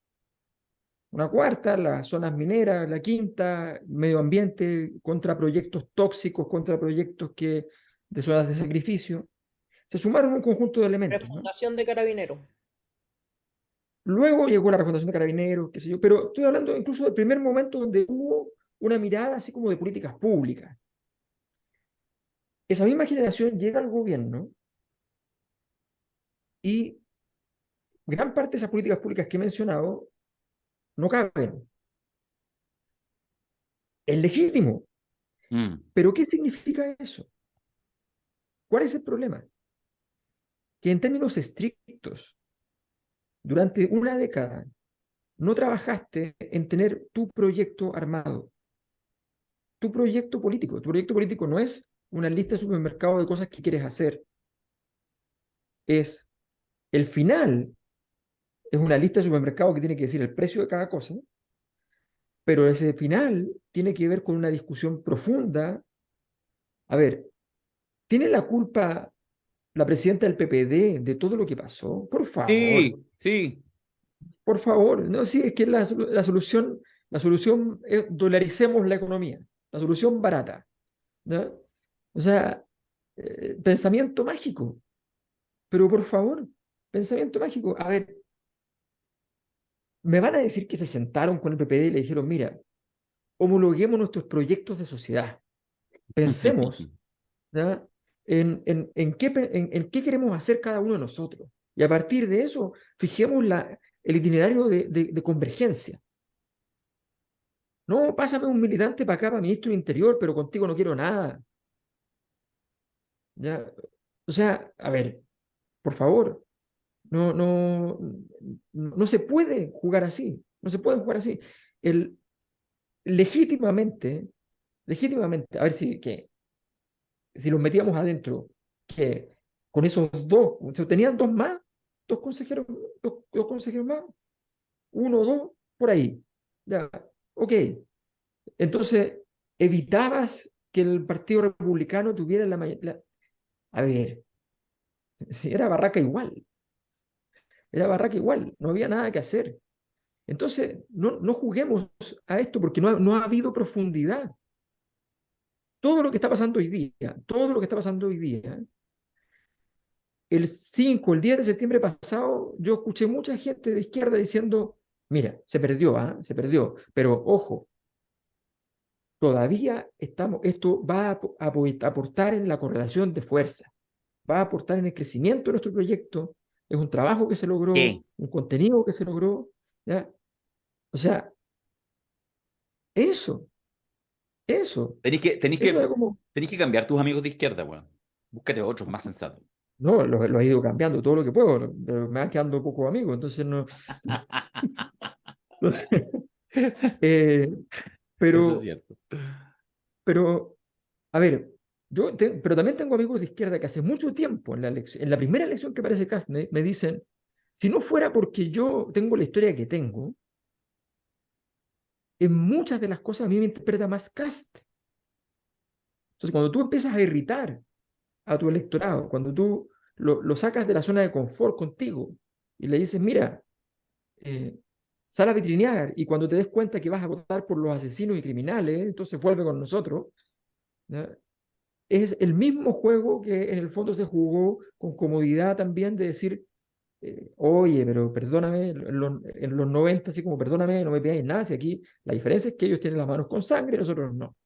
Una cuarta, las zonas mineras. La quinta, medio ambiente, contra proyectos tóxicos, contra proyectos de zonas de sacrificio. Se sumaron un conjunto de elementos, ¿no? Refundación de Carabineros. Luego llegó la refundación de Carabineros, qué sé yo, pero estoy hablando incluso del primer momento donde hubo una mirada así como de políticas públicas. Esa misma generación llega al gobierno y gran parte de esas políticas públicas que he mencionado no caben. Es legítimo, pero ¿qué significa eso? ¿Cuál es el problema? Que en términos estrictos, durante una década, no trabajaste en tener tu proyecto armado, tu proyecto político. Tu proyecto político no es una lista de supermercado de cosas que quieres hacer. Es el final, es una lista de supermercado que tiene que decir el precio de cada cosa, pero ese final tiene que ver con una discusión profunda. A ver, ¿tiene la culpa la presidenta del PPD de todo lo que pasó? Por favor. Sí, sí. Por favor. No, sí, es que la solución es dolaricemos la economía. La solución barata, ¿no? O sea, pensamiento mágico. Pero por favor, pensamiento mágico. A ver, me van a decir que se sentaron con el PPD y le dijeron, mira, homologuemos nuestros proyectos de sociedad. Pensemos, ¿ya? En qué queremos hacer cada uno de nosotros. Y a partir de eso, fijemos el itinerario de convergencia. No, pásame un militante para acá, para ministro del Interior, pero contigo no quiero nada. ¿Ya? O sea, a ver, por favor, no se puede jugar así. No se puede jugar así. Legítimamente, a ver si los metíamos adentro, que con esos dos, tenían dos consejeros, dos consejeros más, uno o dos, por ahí. Ya, ok. Entonces, evitabas que el Partido Republicano tuviera la mayoría. A ver, si era barraca igual, no había nada que hacer. Entonces, no juguemos a esto porque no ha habido profundidad. Todo lo que está pasando hoy día, el 10 de septiembre pasado, yo escuché mucha gente de izquierda diciendo, mira, se perdió, pero ojo, todavía esto va a aportar en la correlación de fuerza, va a aportar en el crecimiento de nuestro proyecto, es un trabajo que se logró, ¿Qué? un contenido que se logró, ¿ya? O sea, eso es como, Tenés que cambiar tus amigos de izquierda, weón. Búscate otros más sensatos. no, lo he ido cambiando todo lo que puedo, pero me van quedando pocos amigos, entonces no sé. Eso es Pero, cierto. a ver, pero también tengo amigos de izquierda que hace mucho tiempo, en la primera elección que aparece Kast, me dicen, si no fuera porque yo tengo la historia que tengo, en muchas de las cosas a mí me interpreta más Kast. Entonces, cuando tú empiezas a irritar a tu electorado, cuando tú lo sacas de la zona de confort contigo y le dices, mira, sal a vitrinear, y cuando te des cuenta que vas a votar por los asesinos y criminales, entonces vuelve con nosotros, ¿ya? Es el mismo juego que en el fondo se jugó con comodidad también de decir, oye, pero perdóname, en los 90, así como perdóname, no me pidáis nada, si aquí la diferencia es que ellos tienen las manos con sangre y nosotros no,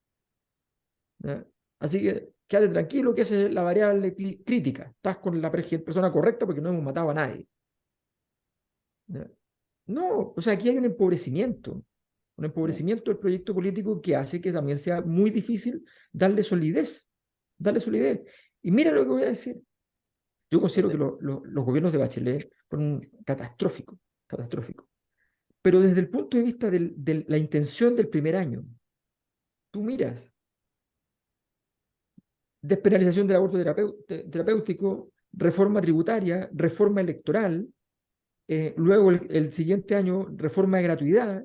¿ya? Así que quédate tranquilo, que esa es la variable crítica, estás con la persona correcta porque no hemos matado a nadie, ¿ya? No, o sea, aquí hay un empobrecimiento del proyecto político que hace que también sea muy difícil darle solidez, darle solidez. Y mira lo que voy a decir. Yo considero que los gobiernos de Bachelet fueron catastróficos, catastróficos. Pero desde el punto de vista de la intención del primer año, tú miras despenalización del aborto terapéutico, reforma tributaria, reforma electoral, luego el siguiente año reforma de gratuidad,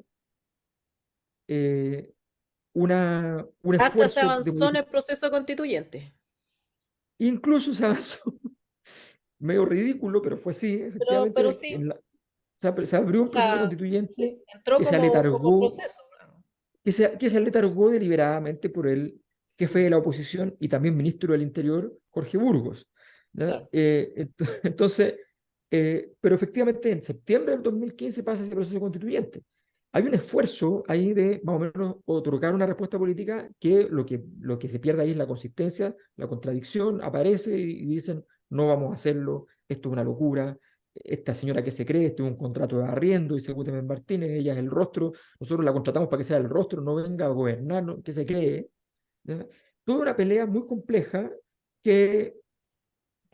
un Hasta se esfuerzo de avanzó en el proceso constituyente. incluso se avanzó, medio ridículo, pero fue así, Pero efectivamente, sí, se abrió un o proceso sea, constituyente sí, entró que se como aletargó, proceso. que se letargó deliberadamente por el jefe de la oposición y también ministro del Interior, Jorge Burgos. Claro. Entonces, pero efectivamente en septiembre del 2015 pasa ese proceso constituyente. Hay un esfuerzo ahí de más o menos otorgar una respuesta política que lo que se pierde ahí es la consistencia, la contradicción, aparece y dicen, no vamos a hacerlo, esto es una locura, esta señora que se cree, este es un contrato de arriendo, dice Gutenberg Martínez, ella es el rostro, nosotros la contratamos para que sea el rostro, no venga a gobernar, ¿no? ¿Qué se cree? ¿Ya? Toda una pelea muy compleja que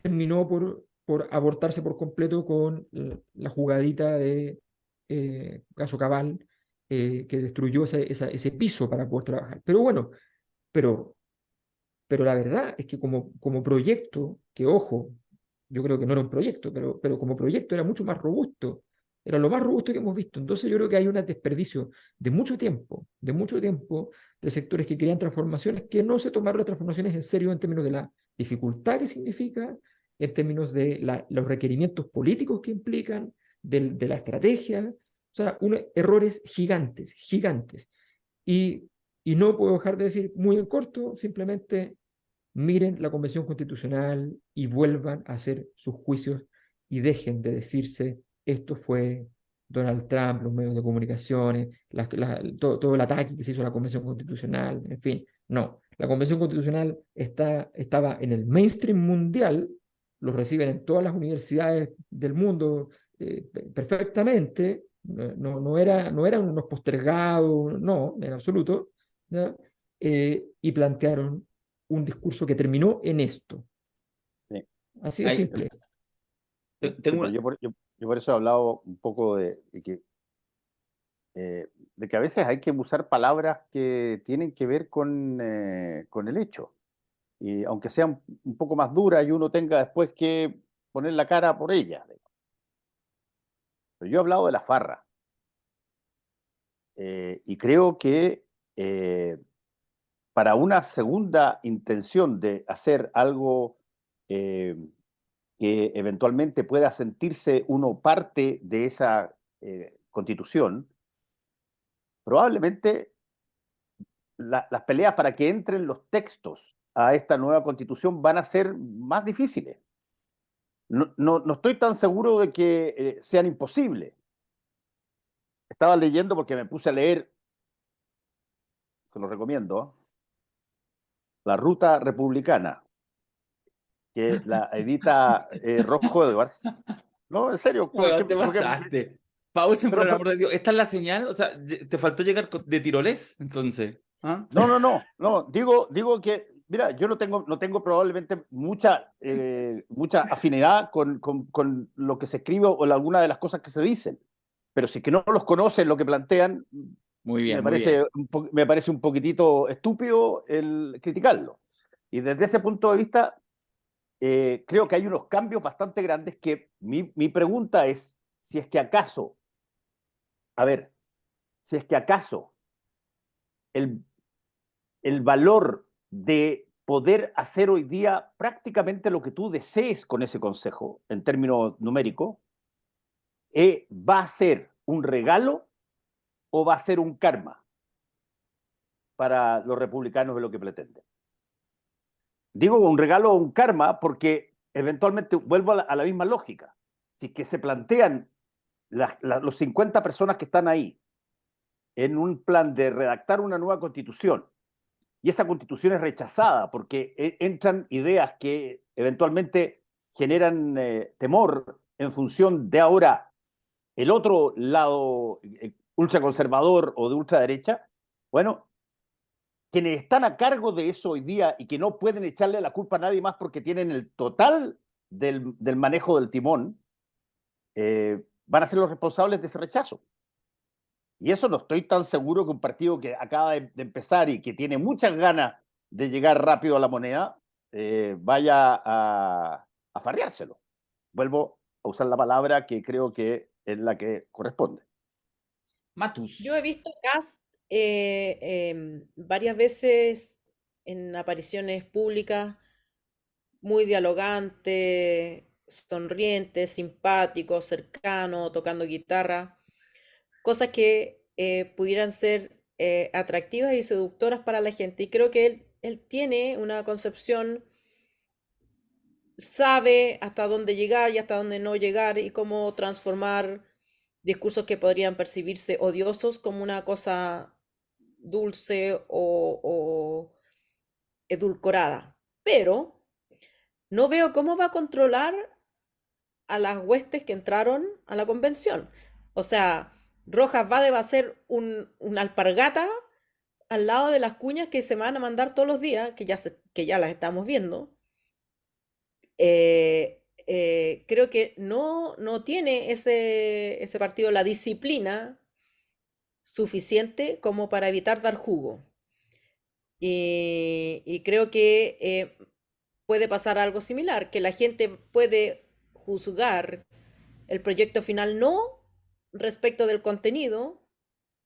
terminó por abortarse por completo con la jugadita de Caso Cabal, que destruyó ese piso para poder trabajar. Pero bueno, pero, pero la verdad es que como proyecto, que ojo, yo creo que no era un proyecto, pero como proyecto era mucho más robusto, era lo más robusto que hemos visto. Entonces yo creo que hay un desperdicio de mucho tiempo, de sectores que querían transformaciones, que no se tomaron las transformaciones en serio en términos de la dificultad que significa, en términos de los requerimientos políticos que implican, de la estrategia, o sea, errores gigantes, gigantes. Y, y no puedo dejar de decir muy en corto, simplemente miren la Convención Constitucional y vuelvan a hacer sus juicios y dejen de decirse esto fue Donald Trump, los medios de comunicaciones, todo el ataque que se hizo a la Convención Constitucional, en fin, no. La Convención Constitucional estaba en el mainstream mundial, lo reciben en todas las universidades del mundo perfectamente, no eran unos postergados, no, en absoluto, ¿no? Y plantearon un discurso que terminó en esto. Sí. Así de Ahí, simple. Sí, tengo pero una- yo por eso he hablado un poco de que a veces hay que usar palabras que tienen que ver con el hecho. Y aunque sean un poco más duras y uno tenga después que poner la cara por ella. Pero yo he hablado de la farra. Y creo que para una segunda intención de hacer algo eh, que eventualmente pueda sentirse uno parte de esa constitución, probablemente las peleas para que entren los textos a esta nueva constitución van a ser más difíciles. No estoy tan seguro de que sean imposibles. Estaba leyendo porque me puse a leer, se lo recomiendo, La Ruta Republicana, que la edita Rojo Edwards. No, en serio, Weón, te pasaste. Pausen, por pero, el amor de Dios. ¿Esta es la señal? O sea, ¿te faltó llegar de tirolés, entonces? ¿Ah? no, digo que, mira, yo no tengo probablemente mucha afinidad con lo que se escribe o alguna de las cosas que se dicen, pero si que no los conocen lo que plantean, Muy bien, me muy bien. parece un poquitito estúpido el criticarlo. Y desde ese punto de vista, creo que hay unos cambios bastante grandes que mi pregunta es si es que acaso, a ver, si es que acaso el el valor de poder hacer hoy día prácticamente lo que tú desees con ese consejo, en términos numéricos, ¿va a ser un regalo o va a ser un karma para los republicanos de lo que pretenden? Digo un regalo o un karma porque eventualmente vuelvo a la misma lógica. Si que se plantean los 50 personas que están ahí en un plan de redactar una nueva constitución, y esa constitución es rechazada porque entran ideas que eventualmente generan temor en función de ahora el otro lado ultraconservador o de ultraderecha, bueno, quienes están a cargo de eso hoy día y que no pueden echarle la culpa a nadie más porque tienen el total del manejo del timón, van a ser los responsables de ese rechazo. Y eso no estoy tan seguro que un partido que acaba de empezar y que tiene muchas ganas de llegar rápido a la moneda, vaya a farreárselo. Vuelvo a usar la palabra que creo que es la que corresponde. Matus. Yo he visto a Kast varias veces en apariciones públicas, muy dialogante, sonriente, simpático, cercano, tocando guitarra, cosas que pudieran ser atractivas y seductoras para la gente. Y creo que él tiene una concepción, sabe hasta dónde llegar y hasta dónde no llegar y cómo transformar discursos que podrían percibirse odiosos como una cosa dulce o edulcorada. Pero no veo cómo va a controlar a las huestes que entraron a la convención. O sea, Rojas Vade va a ser una alpargata al lado de las cuñas que se van a mandar todos los días, que ya las estamos viendo. Creo que no tiene ese partido la disciplina suficiente como para evitar dar jugo. Y creo que puede pasar algo similar, que la gente puede juzgar el proyecto final no respecto del contenido,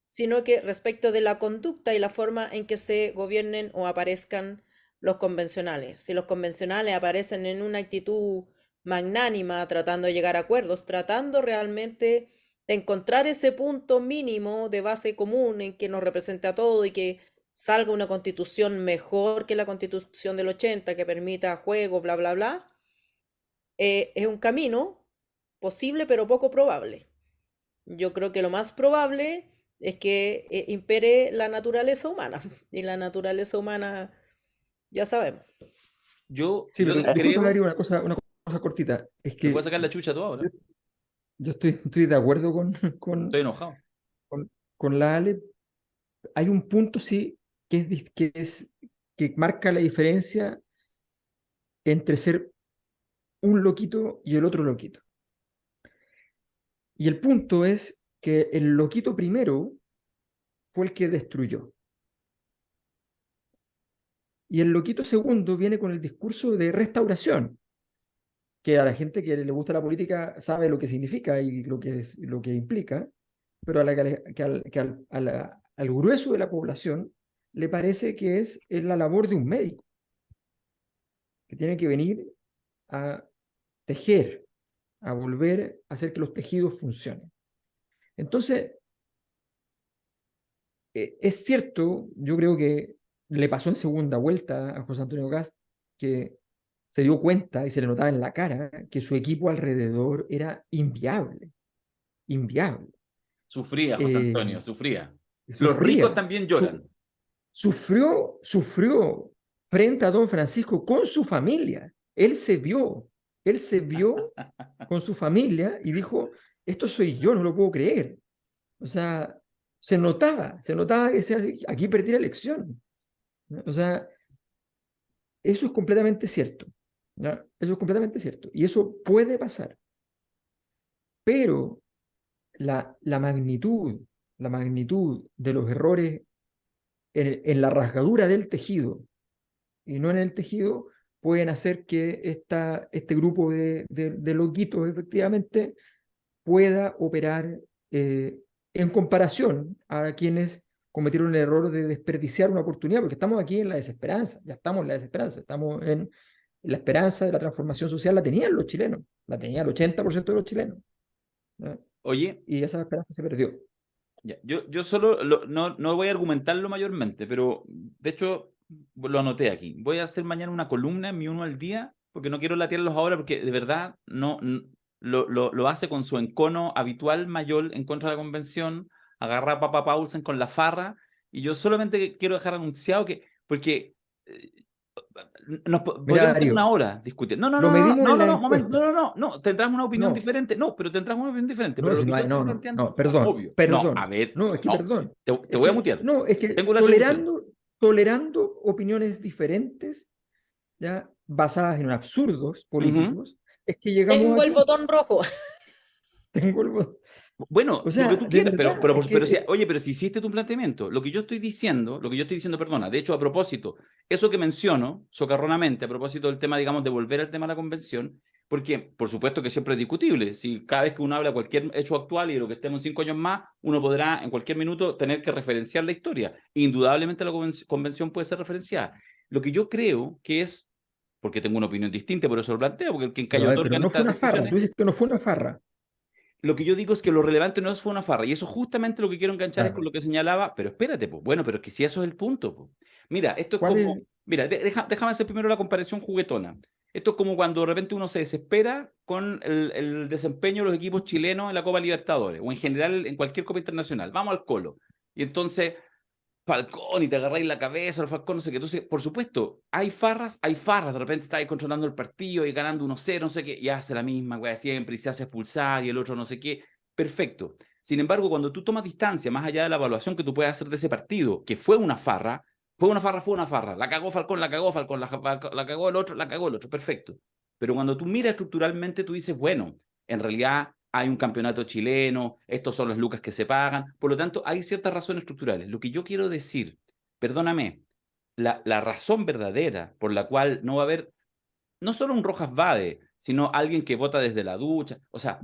sino que respecto de la conducta y la forma en que se gobiernen o aparezcan los convencionales. Si los convencionales aparecen en una actitud magnánima, tratando de llegar a acuerdos, tratando realmente de encontrar ese punto mínimo de base común en que nos represente a todo y que salga una constitución mejor que la constitución del 80, que permita juego, bla, bla, bla, es un camino posible pero poco probable. Yo creo que lo más probable es que impere la naturaleza humana. Y la naturaleza humana, ya sabemos. Yo Sí, pero disculpa, creo... Darío, una cosa cortita. Es ¿Te puedo que sacar la chucha tú ahora? yo estoy de acuerdo Estoy enojado. con la Ale. Hay un punto, sí, que marca la diferencia entre ser un loquito y el otro loquito. Y el punto es que el loquito primero fue el que destruyó. Y el loquito segundo viene con el discurso de restauración, que a la gente que le gusta la política sabe lo que significa y lo que implica, pero al grueso de la población le parece que es la labor de un médico, que tiene que venir a tejer, a volver a hacer que los tejidos funcionen. Entonces, es cierto, yo creo que le pasó en segunda vuelta a José Antonio Kast, que se dio cuenta y se le notaba en la cara que su equipo alrededor era inviable. Sufría, José Antonio, sufría. Los Sufría. ricos también lloran. Sufrió frente a don Francisco con su familia. Él se vio con su familia y dijo, esto soy yo, no lo puedo creer. O sea, se notaba que aquí perdí la elección. O sea, eso es completamente cierto. ¿no? Eso es completamente cierto. Y eso puede pasar. Pero la magnitud de los errores en la rasgadura del tejido y no en el tejido pueden hacer que este grupo de loquitos efectivamente pueda operar en comparación a quienes cometieron el error de desperdiciar una oportunidad, porque estamos aquí en la desesperanza, ya estamos en la desesperanza, estamos en la esperanza de la transformación social, la tenían los chilenos, la tenía el 80% de los chilenos. ¿no? Oye, Y esa esperanza se perdió. ya, yo solo no voy a argumentarlo mayormente, pero de hecho lo anoté aquí. Voy a hacer mañana una columna en mi Uno al Día, porque no quiero latearlos ahora, porque de verdad lo hace con su encono habitual mayor en contra de la convención, agarra a Papa Paulsen con la farra, y yo solamente quiero dejar anunciado que, porque Mira, podríamos tener Darío, una hora discutiendo. lo medimos en la Momento, encuesta. no, tendrás una opinión No, diferente. No, pero tendrás una opinión diferente. no, Pero si lo que no yo hay, estoy no, no, planteando, no, perdón, obvio. No, a perdón. ver, No, es que no, perdón. te Es voy a que, mutear. no, es que Tengo la atribución. tolerando opiniones diferentes, ya, basadas en absurdos Ujú. políticos, es que llegamos Tengo el aquí. botón rojo. Tengo el... Bueno, O lo que sea, tú de quieras, verdad, es pero que oye, pero si hiciste tu planteamiento, lo que yo estoy diciendo, perdona, de hecho, a propósito, eso que menciono, socarronamente, a propósito del tema, digamos, de volver al tema de la convención, porque, por supuesto que siempre es discutible, si cada vez que uno habla de cualquier hecho actual y de lo que estemos 5 años más, uno podrá en cualquier minuto tener que referenciar la historia. Indudablemente la convención puede ser referenciada. Lo que yo creo que es, porque tengo una opinión distinta, por eso lo planteo, porque quien pero, calla a ver, pero otorga en no fue estas una farra. discusiones. Tú dices que no fue una farra. Lo que yo digo es que lo relevante no fue una farra, y eso justamente lo que quiero enganchar es con Claro. lo que señalaba, pero espérate, pues, bueno, pero es que si eso es el punto, pues. Mira, esto es ¿Cuál como, es? mira, déjame hacer primero la comparación juguetona. Esto es como cuando de repente uno se desespera con el desempeño de los equipos chilenos en la Copa Libertadores, o en general en cualquier Copa Internacional. Vamos al Colo. Y entonces, Falcón, y te agarráis la cabeza al Falcón, no sé qué. Entonces, por supuesto, hay farras, de repente estáis controlando el partido y ganando 1-0, no sé qué, y hace la misma, güey, siempre, y se hace expulsar, y el otro no sé qué. Perfecto. Sin embargo, cuando tú tomas distancia, más allá de la evaluación que tú puedes hacer de ese partido, que fue una farra, la cagó Falcón, la cagó el otro, la cagó el otro, perfecto. Pero cuando tú miras estructuralmente, tú dices, bueno, en realidad hay un campeonato chileno, estos son los lucas que se pagan, por lo tanto hay ciertas razones estructurales. Lo que yo quiero decir, perdóname, la razón verdadera por la cual no va a haber no solo un Rojas Vade, sino alguien que vota desde la ducha, o sea,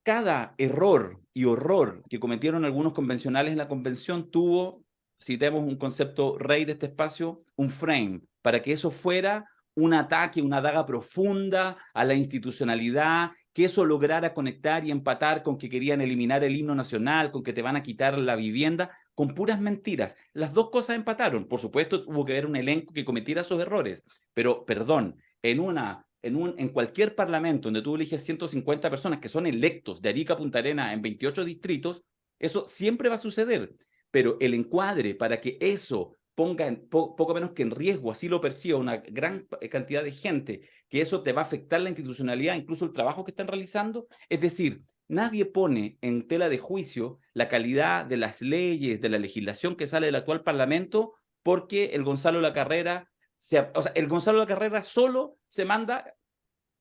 cada error y horror que cometieron algunos convencionales en la convención tuvo, citemos un concepto rey de este espacio, un frame, para que eso fuera un ataque, una daga profunda a la institucionalidad, que eso lograra conectar y empatar con que querían eliminar el himno nacional, con que te van a quitar la vivienda, con puras mentiras. Las dos cosas empataron. Por supuesto, hubo que ver un elenco que cometiera esos errores, pero, perdón, en cualquier parlamento donde tú eliges 150 personas que son electos de Arica a Punta Arenas en 28 distritos, eso siempre va a suceder. Pero el encuadre para que eso ponga poco menos que en riesgo, así lo perciba una gran cantidad de gente, que eso te va a afectar la institucionalidad, incluso el trabajo que están realizando, es decir, nadie pone en tela de juicio la calidad de las leyes, de la legislación que sale del actual Parlamento, porque el Gonzalo Lacarrera, el Gonzalo Lacarrera solo se manda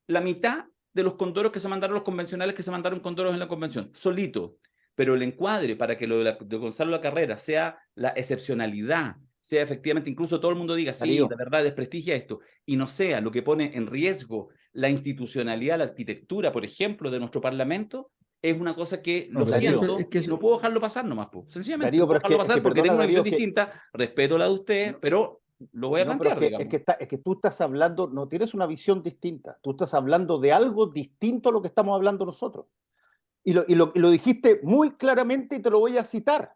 la mitad de los condoros que se mandaron los convencionales que se mandaron condoros en la convención, solito. Pero el encuadre para que lo de Gonzalo Lacarrera sea la excepcionalidad, sea efectivamente, incluso todo el mundo diga, sí, Darío, la verdad desprestigia esto, y no sea lo que pone en riesgo la institucionalidad, la arquitectura, por ejemplo, de nuestro Parlamento, es una cosa que No, lo pero es que Darío, siento, es que no puedo dejarlo pasar nomás, po. Sencillamente, Darío, no puedo pero dejarlo es que pasar porque tengo perdona, una visión Darío, distinta, respeto la de ustedes, no, pero lo voy a no, pero plantear, digamos. es que tú estás hablando, no tienes una visión distinta, tú estás hablando de algo distinto a lo que estamos hablando nosotros. Y lo dijiste muy claramente y te lo voy a citar.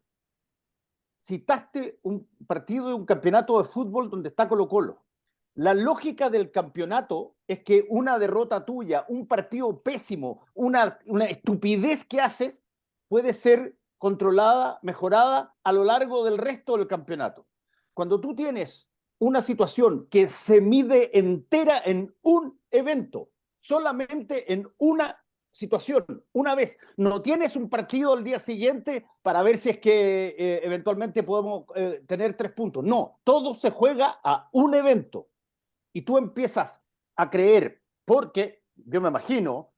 Citaste un partido de un campeonato de fútbol donde está Colo-Colo. La lógica del campeonato es que una derrota tuya, un partido pésimo, una estupidez que haces, puede ser controlada, mejorada a lo largo del resto del campeonato. Cuando tú tienes una situación que se mide entera en un evento, solamente en una situación, una vez, no tienes un partido al día siguiente para ver si es que eventualmente podemos tener 3 puntos. No, todo se juega a un evento. Y tú empiezas a creer, porque yo me imagino,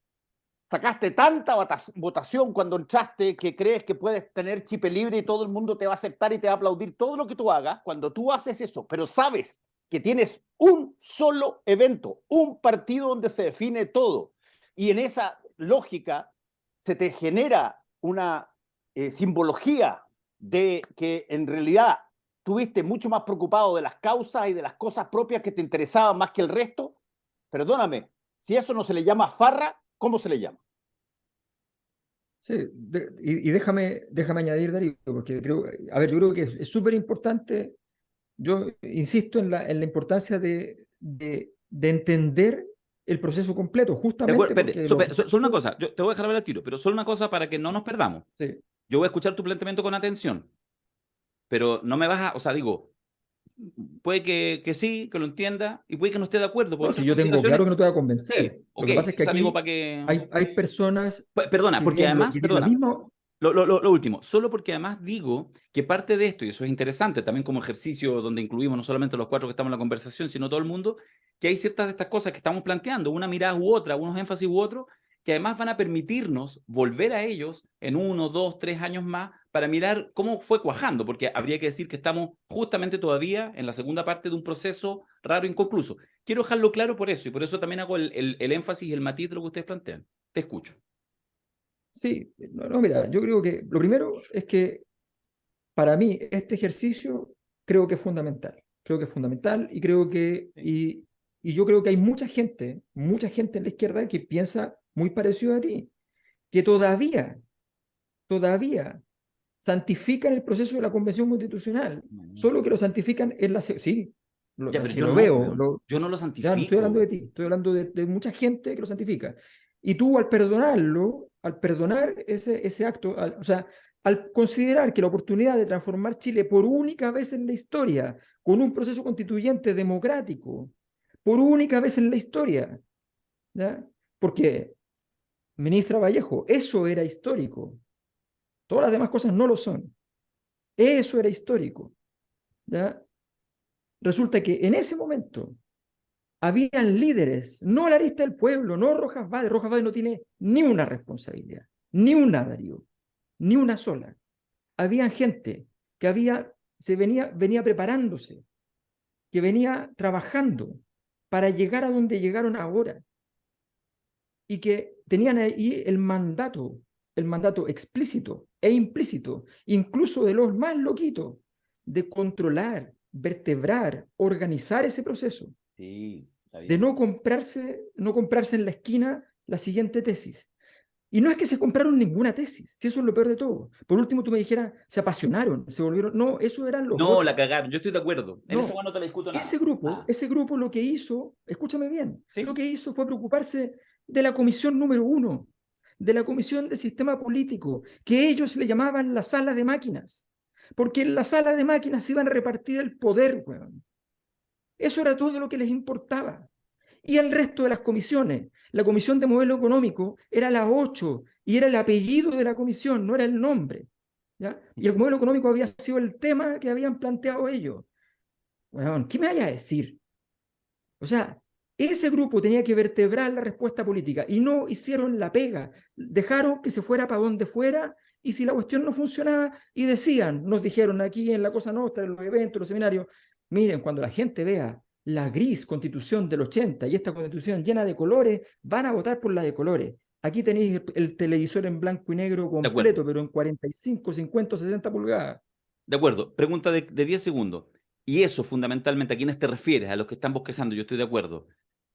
sacaste tanta votación cuando entraste que crees que puedes tener chip libre y todo el mundo te va a aceptar y te va a aplaudir todo lo que tú hagas. Cuando tú haces eso, pero sabes que tienes un solo evento, un partido donde se define todo, y en esa lógica se te genera una simbología de que en realidad tuviste mucho más preocupado de las causas y de las cosas propias que te interesaban más que el resto. Perdóname, si eso no se le llama farra, ¿cómo se le llama? Sí, y déjame añadir, Darío, porque creo, a ver, yo creo que es súper importante, yo insisto en la importancia de entender el proceso completo, De acuerdo, justamente espérate, porque lo que solo una cosa, yo te voy a dejar hablar al tiro, pero solo una cosa para que no nos perdamos. sí, Yo voy a escuchar tu planteamiento con atención, pero no me vas a, o sea, digo, puede que sí, que lo entienda, y puede que no esté de acuerdo. Por No, otras si yo tengo consideraciones. claro que no te va a convencer. Sí, Lo ok, que pasa es que o sea, digo aquí para que... hay personas Perdona, que porque tienen, además, que tienen la perdona, misma... lo último, solo porque además digo que parte de esto, y eso es interesante también como ejercicio donde incluimos no solamente los 4 que estamos en la conversación, sino todo el mundo, que hay ciertas de estas cosas que estamos planteando, una mirada u otra, unos énfasis u otros, que además van a permitirnos volver a ellos en 1, 2, 3 años más para mirar cómo fue cuajando, porque habría que decir que estamos justamente todavía en la segunda parte de un proceso raro e inconcluso. Quiero dejarlo claro por eso, y por eso también hago el énfasis y el matiz de lo que ustedes plantean. Te escucho. Sí, no, mira, yo creo que lo primero es que para mí este ejercicio creo que es fundamental. Creo que es fundamental y creo que, y yo creo que hay mucha gente en la izquierda que piensa muy parecido a ti, que todavía santifican el proceso de la Convención Constitucional, solo que lo santifican en la... Sí, Ya, pero si yo lo no, veo, weón. Yo no lo ya no estoy hablando de santifico. ti, estoy hablando de mucha gente que lo santifica. Y tú al perdonarlo, al perdonar ese acto, o sea, al considerar que la oportunidad de transformar Chile por única vez en la historia, con un proceso constituyente democrático, por única vez en la historia, ¿ya? Porque, ministra Vallejo, eso era histórico. Todas las demás cosas no lo son. Eso era histórico, ¿ya? Resulta que en ese momento habían líderes, no la lista del pueblo, no Rojas Vade no tiene ni una responsabilidad, ni una, Darío, ni una sola. Habían gente que venía preparándose, que venía trabajando para llegar a donde llegaron ahora y que tenían ahí el mandato explícito e implícito, incluso de los más loquitos, de controlar, vertebrar, organizar ese proceso, Sí, está de bien. no comprarse en la esquina la siguiente tesis. Y no es que se compraron ninguna tesis, si eso es lo peor de todo. Por último, tú me dijeras, se apasionaron, se volvieron. No, eso eran los No, la otros. cagaron. Yo estoy de acuerdo. En esa No, no te la discuto nada. Ah, ese grupo lo que hizo, escúchame bien, lo sí. que hizo fue preocuparse de la comisión número 1, de la comisión de sistema político, que ellos le llamaban la sala de máquinas, porque en la sala de máquinas se iban a repartir el poder, weón. Eso era todo lo que les importaba. Y el resto de las comisiones, la comisión de modelo económico era la 8 y era el apellido de la comisión, no era el nombre, ¿ya? Y el modelo económico había sido el tema que habían planteado ellos. Bueno, ¿qué me vaya a decir? O sea, ese grupo tenía que vertebrar la respuesta política y no hicieron la pega. Dejaron que se fuera para donde fuera y si la cuestión no funcionaba, y nos dijeron aquí en la Cosa Nostra, en los eventos, los seminarios, miren, cuando la gente vea la gris constitución del 80 y esta constitución llena de colores, van a votar por la de colores. Aquí tenéis el televisor en blanco y negro De acuerdo. completo, pero en 45, 50, 60 pulgadas. De acuerdo. Pregunta de 10 segundos. Y eso, fundamentalmente, ¿a quiénes te refieres? ¿A los que están bosquejando? Yo estoy de acuerdo.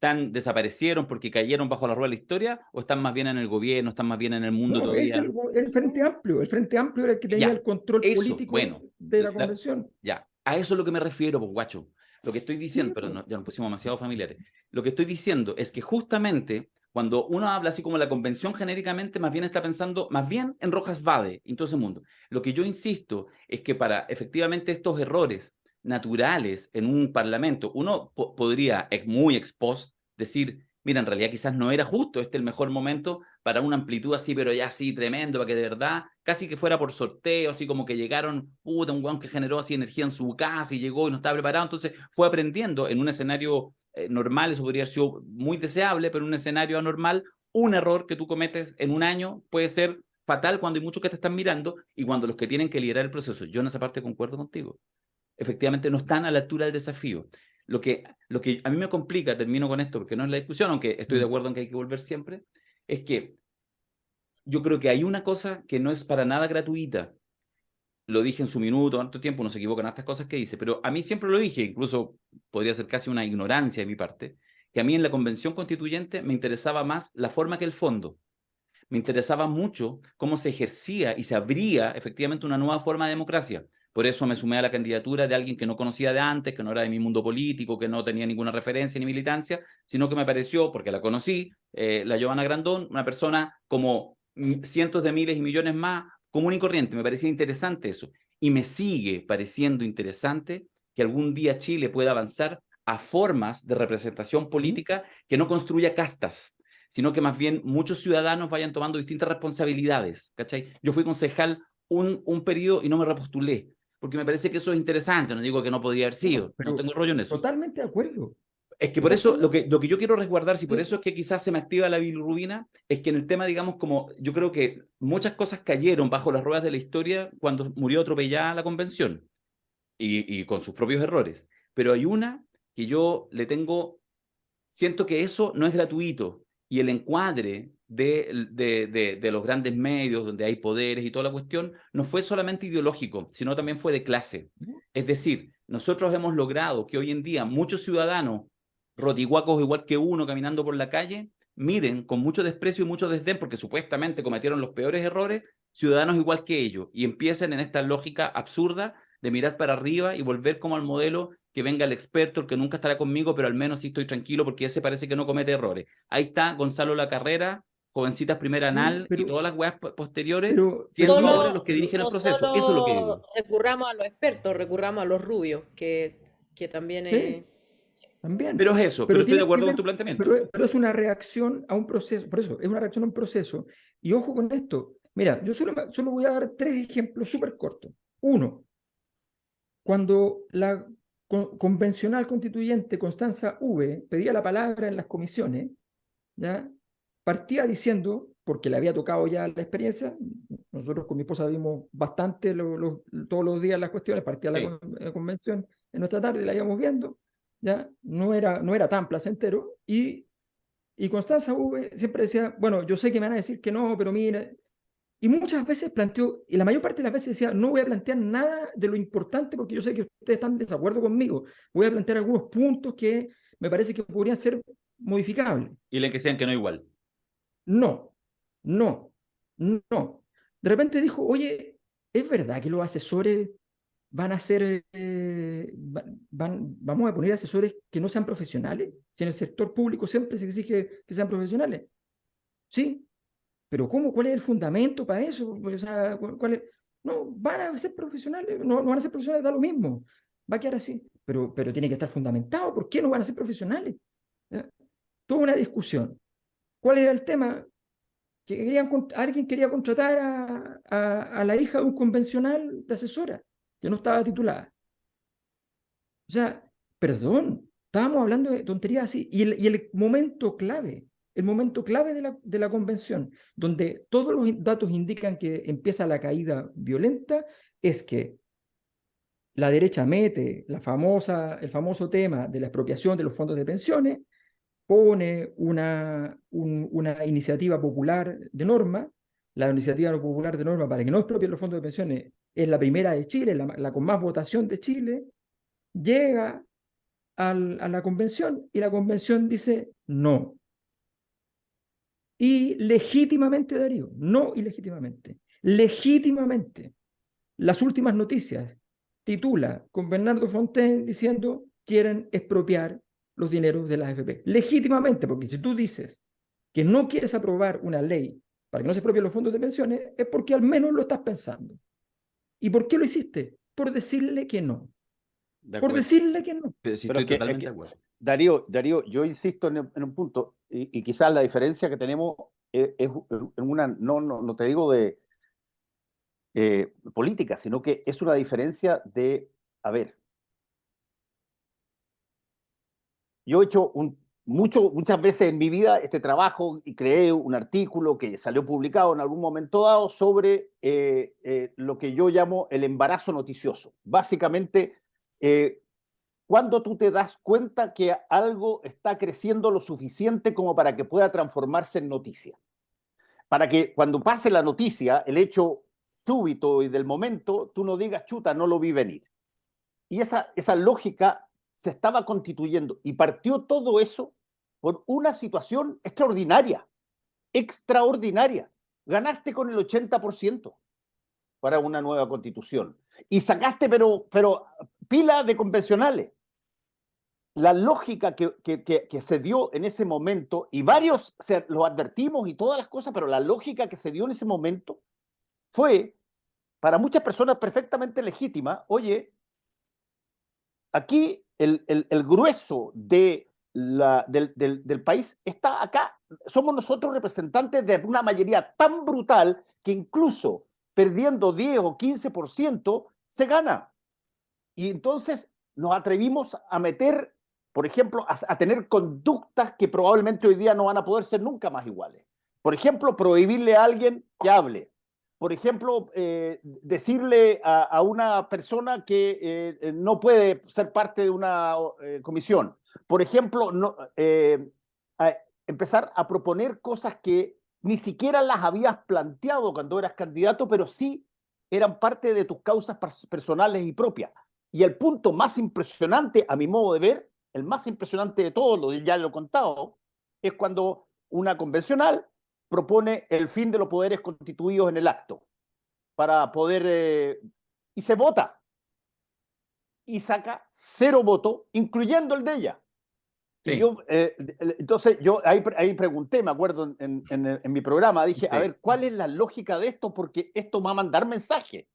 ¿Desaparecieron porque cayeron bajo la rueda de la historia? ¿O están más bien en el gobierno? ¿Están más bien en el mundo No, es todavía? el Frente Amplio. El Frente Amplio era el que tenía Ya. el control Eso, político bueno. de la convención. Ya. A eso es lo que me refiero, pues, guacho. Lo que estoy diciendo, Sí, pero pues. ya nos pusimos demasiado familiares. Lo que estoy diciendo es que justamente cuando uno habla así como la convención genéricamente, más bien está pensando más bien en Rojas Vade y todo ese mundo. Lo que yo insisto es que para efectivamente estos errores naturales en un parlamento, uno podría, muy ex post, decir, mira, en realidad quizás no era justo el mejor momento para una amplitud así, pero ya así tremendo, para que de verdad, casi que fuera por sorteo, así como que llegaron, puta, un guan que generó así energía en su casa y llegó y no estaba preparado, entonces fue aprendiendo en un escenario normal, eso podría haber sido muy deseable, pero en un escenario anormal, un error que tú cometes en un año puede ser fatal cuando hay muchos que te están mirando y cuando los que tienen que liderar el proceso, yo en esa parte concuerdo contigo, efectivamente no están a la altura del desafío. Lo que a mí me complica, termino con esto porque no es la discusión, aunque estoy de acuerdo en que hay que volver siempre, es que yo creo que hay una cosa que no es para nada gratuita. Lo dije en su minuto, tanto tiempo, no se equivocan estas cosas que dice, pero a mí siempre lo dije, incluso podría ser casi una ignorancia de mi parte, que a mí en la convención constituyente me interesaba más la forma que el fondo. Me interesaba mucho cómo se ejercía y se abría efectivamente una nueva forma de democracia. Por eso me sumé a la candidatura de alguien que no conocía de antes, que no era de mi mundo político, que no tenía ninguna referencia ni militancia, sino que me pareció, porque la conocí, la Giovanna Grandón, una persona como cientos de miles y millones más, común y corriente. Me parecía interesante eso. Y me sigue pareciendo interesante que algún día Chile pueda avanzar a formas de representación política que no construya castas, sino que más bien muchos ciudadanos vayan tomando distintas responsabilidades, ¿cachai? Yo fui concejal un periodo y no me repostulé, porque me parece que eso es interesante, no digo que no podría haber sido, no tengo rollo en eso. Totalmente de acuerdo. Es que por eso, lo Totalmente. que yo quiero resguardar, si por Sí. eso es que quizás se me activa la bilirrubina, es que en el tema, digamos, como yo creo que muchas cosas cayeron bajo las ruedas de la historia cuando murió atropellada la convención, y con sus propios errores. Pero hay una que yo le tengo, siento que eso no es gratuito, y el encuadre de los grandes medios, donde hay poderes y toda la cuestión, no fue solamente ideológico, sino también fue de clase. Es decir, nosotros hemos logrado que hoy en día muchos ciudadanos rotiguacos igual que uno caminando por la calle, miren con mucho desprecio y mucho desdén, porque supuestamente cometieron los peores errores, ciudadanos igual que ellos, y empiecen en esta lógica absurda de mirar para arriba y volver como al modelo que venga el experto, el que nunca estará conmigo, pero al menos sí estoy tranquilo porque ese parece que no comete errores. Ahí está Gonzalo Lacarrera, Jovencitas Primera Anal y todas las weas posteriores, siendo ahora los que dirigen el proceso. Eso es lo que digo. Recurramos a los expertos, recurramos a los rubios, que también Sí, también. Pero es eso, pero estoy de tiene acuerdo que con tu ver- planteamiento. pero es una reacción a un proceso, por eso, es una reacción a un proceso. Y ojo con esto. Mira, yo solo voy a dar 3 ejemplos súper cortos. Uno, cuando la convencional constituyente Constanza V pedía la palabra en las comisiones, ¿ya? Partía diciendo, porque le había tocado ya la experiencia, nosotros con mi esposa vimos bastante todos los días las cuestiones, partía Sí. la convención en nuestra tarde, la íbamos viendo, ¿ya? No era tan placentero, y Constanza V siempre decía, bueno, yo sé que me van a decir que no, pero mira, y muchas veces planteó, y la mayor parte de las veces decía, no voy a plantear nada de lo importante porque yo sé que ustedes están en desacuerdo conmigo, voy a plantear algunos puntos que me parece que podrían ser modificables. Y le que sean que no igual. No, no, no. De repente dijo, oye, ¿es verdad que los asesores van a ser, vamos a poner asesores que no sean profesionales? Si en el sector público siempre se exige que sean profesionales. Sí, pero ¿cómo? ¿Cuál es el fundamento para eso? O sea, ¿cuál es? No, van a ser profesionales, no van a ser profesionales, da lo mismo. Va a quedar así, pero tiene que estar fundamentado. ¿Por qué no van a ser profesionales? ¿Ya? Toda una discusión. ¿Cuál era el tema? Que alguien quería contratar a la hija de un convencional de asesora, que no estaba titulada. O sea, perdón, estábamos hablando de tonterías así. Y el momento clave de la convención, donde todos los datos indican que empieza la caída violenta, es que la derecha mete el famoso tema de la expropiación de los fondos de pensiones, pone una iniciativa popular de norma. La iniciativa popular de norma para que no expropien los fondos de pensiones es la primera de Chile, la con más votación de Chile. Llega a la convención y la convención dice no. Y legítimamente, Darío, no ilegítimamente, legítimamente, las últimas noticias titula con Bernardo Fontaine diciendo quieren expropiar los dineros de las AFP. Legítimamente, porque si tú dices que no quieres aprobar una ley para que no se expropien los fondos de pensiones, es porque al menos lo estás pensando. ¿Y por qué lo hiciste? Por decirle que no. Por decirle que no. Pero sí, Pero estoy es que- totalmente de acuerdo. Darío, yo insisto en un punto, y quizás la diferencia que tenemos es en una, no te digo de política, sino que es una diferencia de, a ver, yo he hecho muchas veces en mi vida este trabajo y creé un artículo que salió publicado en algún momento dado sobre lo que yo llamo el embarazo noticioso. Básicamente, cuando tú te das cuenta que algo está creciendo lo suficiente como para que pueda transformarse en noticia. Para que cuando pase la noticia, el hecho súbito y del momento, tú no digas, chuta, no lo vi venir. Y esa lógica se estaba constituyendo y partió todo eso por una situación extraordinaria, extraordinaria. Ganaste con el 80% para una nueva constitución y sacaste pero pila de convencionales. La lógica que se dio en ese momento, y varios lo advertimos y todas las cosas, pero la lógica que se dio en ese momento fue, para muchas personas perfectamente legítima, oye, aquí el grueso del país está acá. Somos nosotros representantes de una mayoría tan brutal que incluso perdiendo 10 o 15% se gana. Y entonces nos atrevimos a meter, por ejemplo, a tener conductas que probablemente hoy día no van a poder ser nunca más iguales. Por ejemplo, prohibirle a alguien que hable. Por ejemplo, decirle a una persona que no puede ser parte de una comisión. Por ejemplo, empezar a proponer cosas que ni siquiera las habías planteado cuando eras candidato, pero sí eran parte de tus causas personales y propias. Y el punto más impresionante, a mi modo de ver, el más impresionante de todos, ya lo he contado, es cuando una convencional propone el fin de los poderes constituidos en el acto para poder... y se vota. Y saca 0 votos, incluyendo el de ella. Sí. Y yo, entonces yo ahí pregunté, me acuerdo en mi programa, dije, Sí. a ver, ¿cuál es la lógica de esto? Porque esto va a mandar mensaje.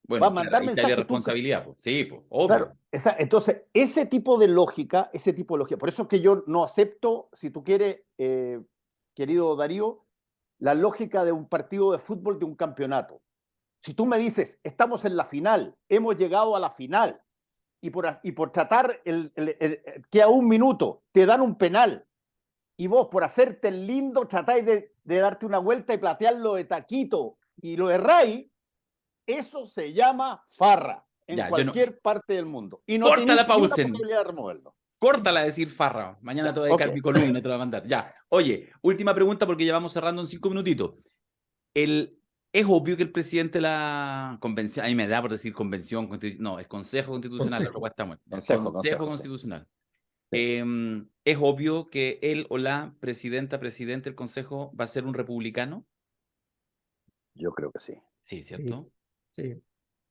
Bueno, Va a mandar ahí está la mensaje. responsabilidad, pues. Sí, pues, obvio. Claro, entonces, ese tipo de lógica, por eso es que yo no acepto, si tú quieres, querido Darío, la lógica de un partido de fútbol de un campeonato. Si tú me dices, estamos en la final, hemos llegado a la final, y por tratar que a 1 minuto te dan un penal, y vos por hacerte el lindo tratáis de darte una vuelta y platearlo de taquito, y lo erráis, eso se llama farra en Ya, cualquier parte del mundo. Y no Corta tenéis la ni una Paulsen. posibilidad de removerlo. Córtala a decir farra. Mañana Ya, te voy a dedicar ok. mi columna y te la voy a mandar. Ya. Oye, última pregunta porque ya vamos cerrando en 5 minutitos. Es obvio que el presidente de la convención, ahí me da por decir convención, no, es Consejo Constitucional, la propuesta muerta. Consejo Constitucional. Sí. ¿Es obvio que él o la presidente del Consejo va a ser un republicano? Yo creo que sí. Sí, ¿cierto? Sí.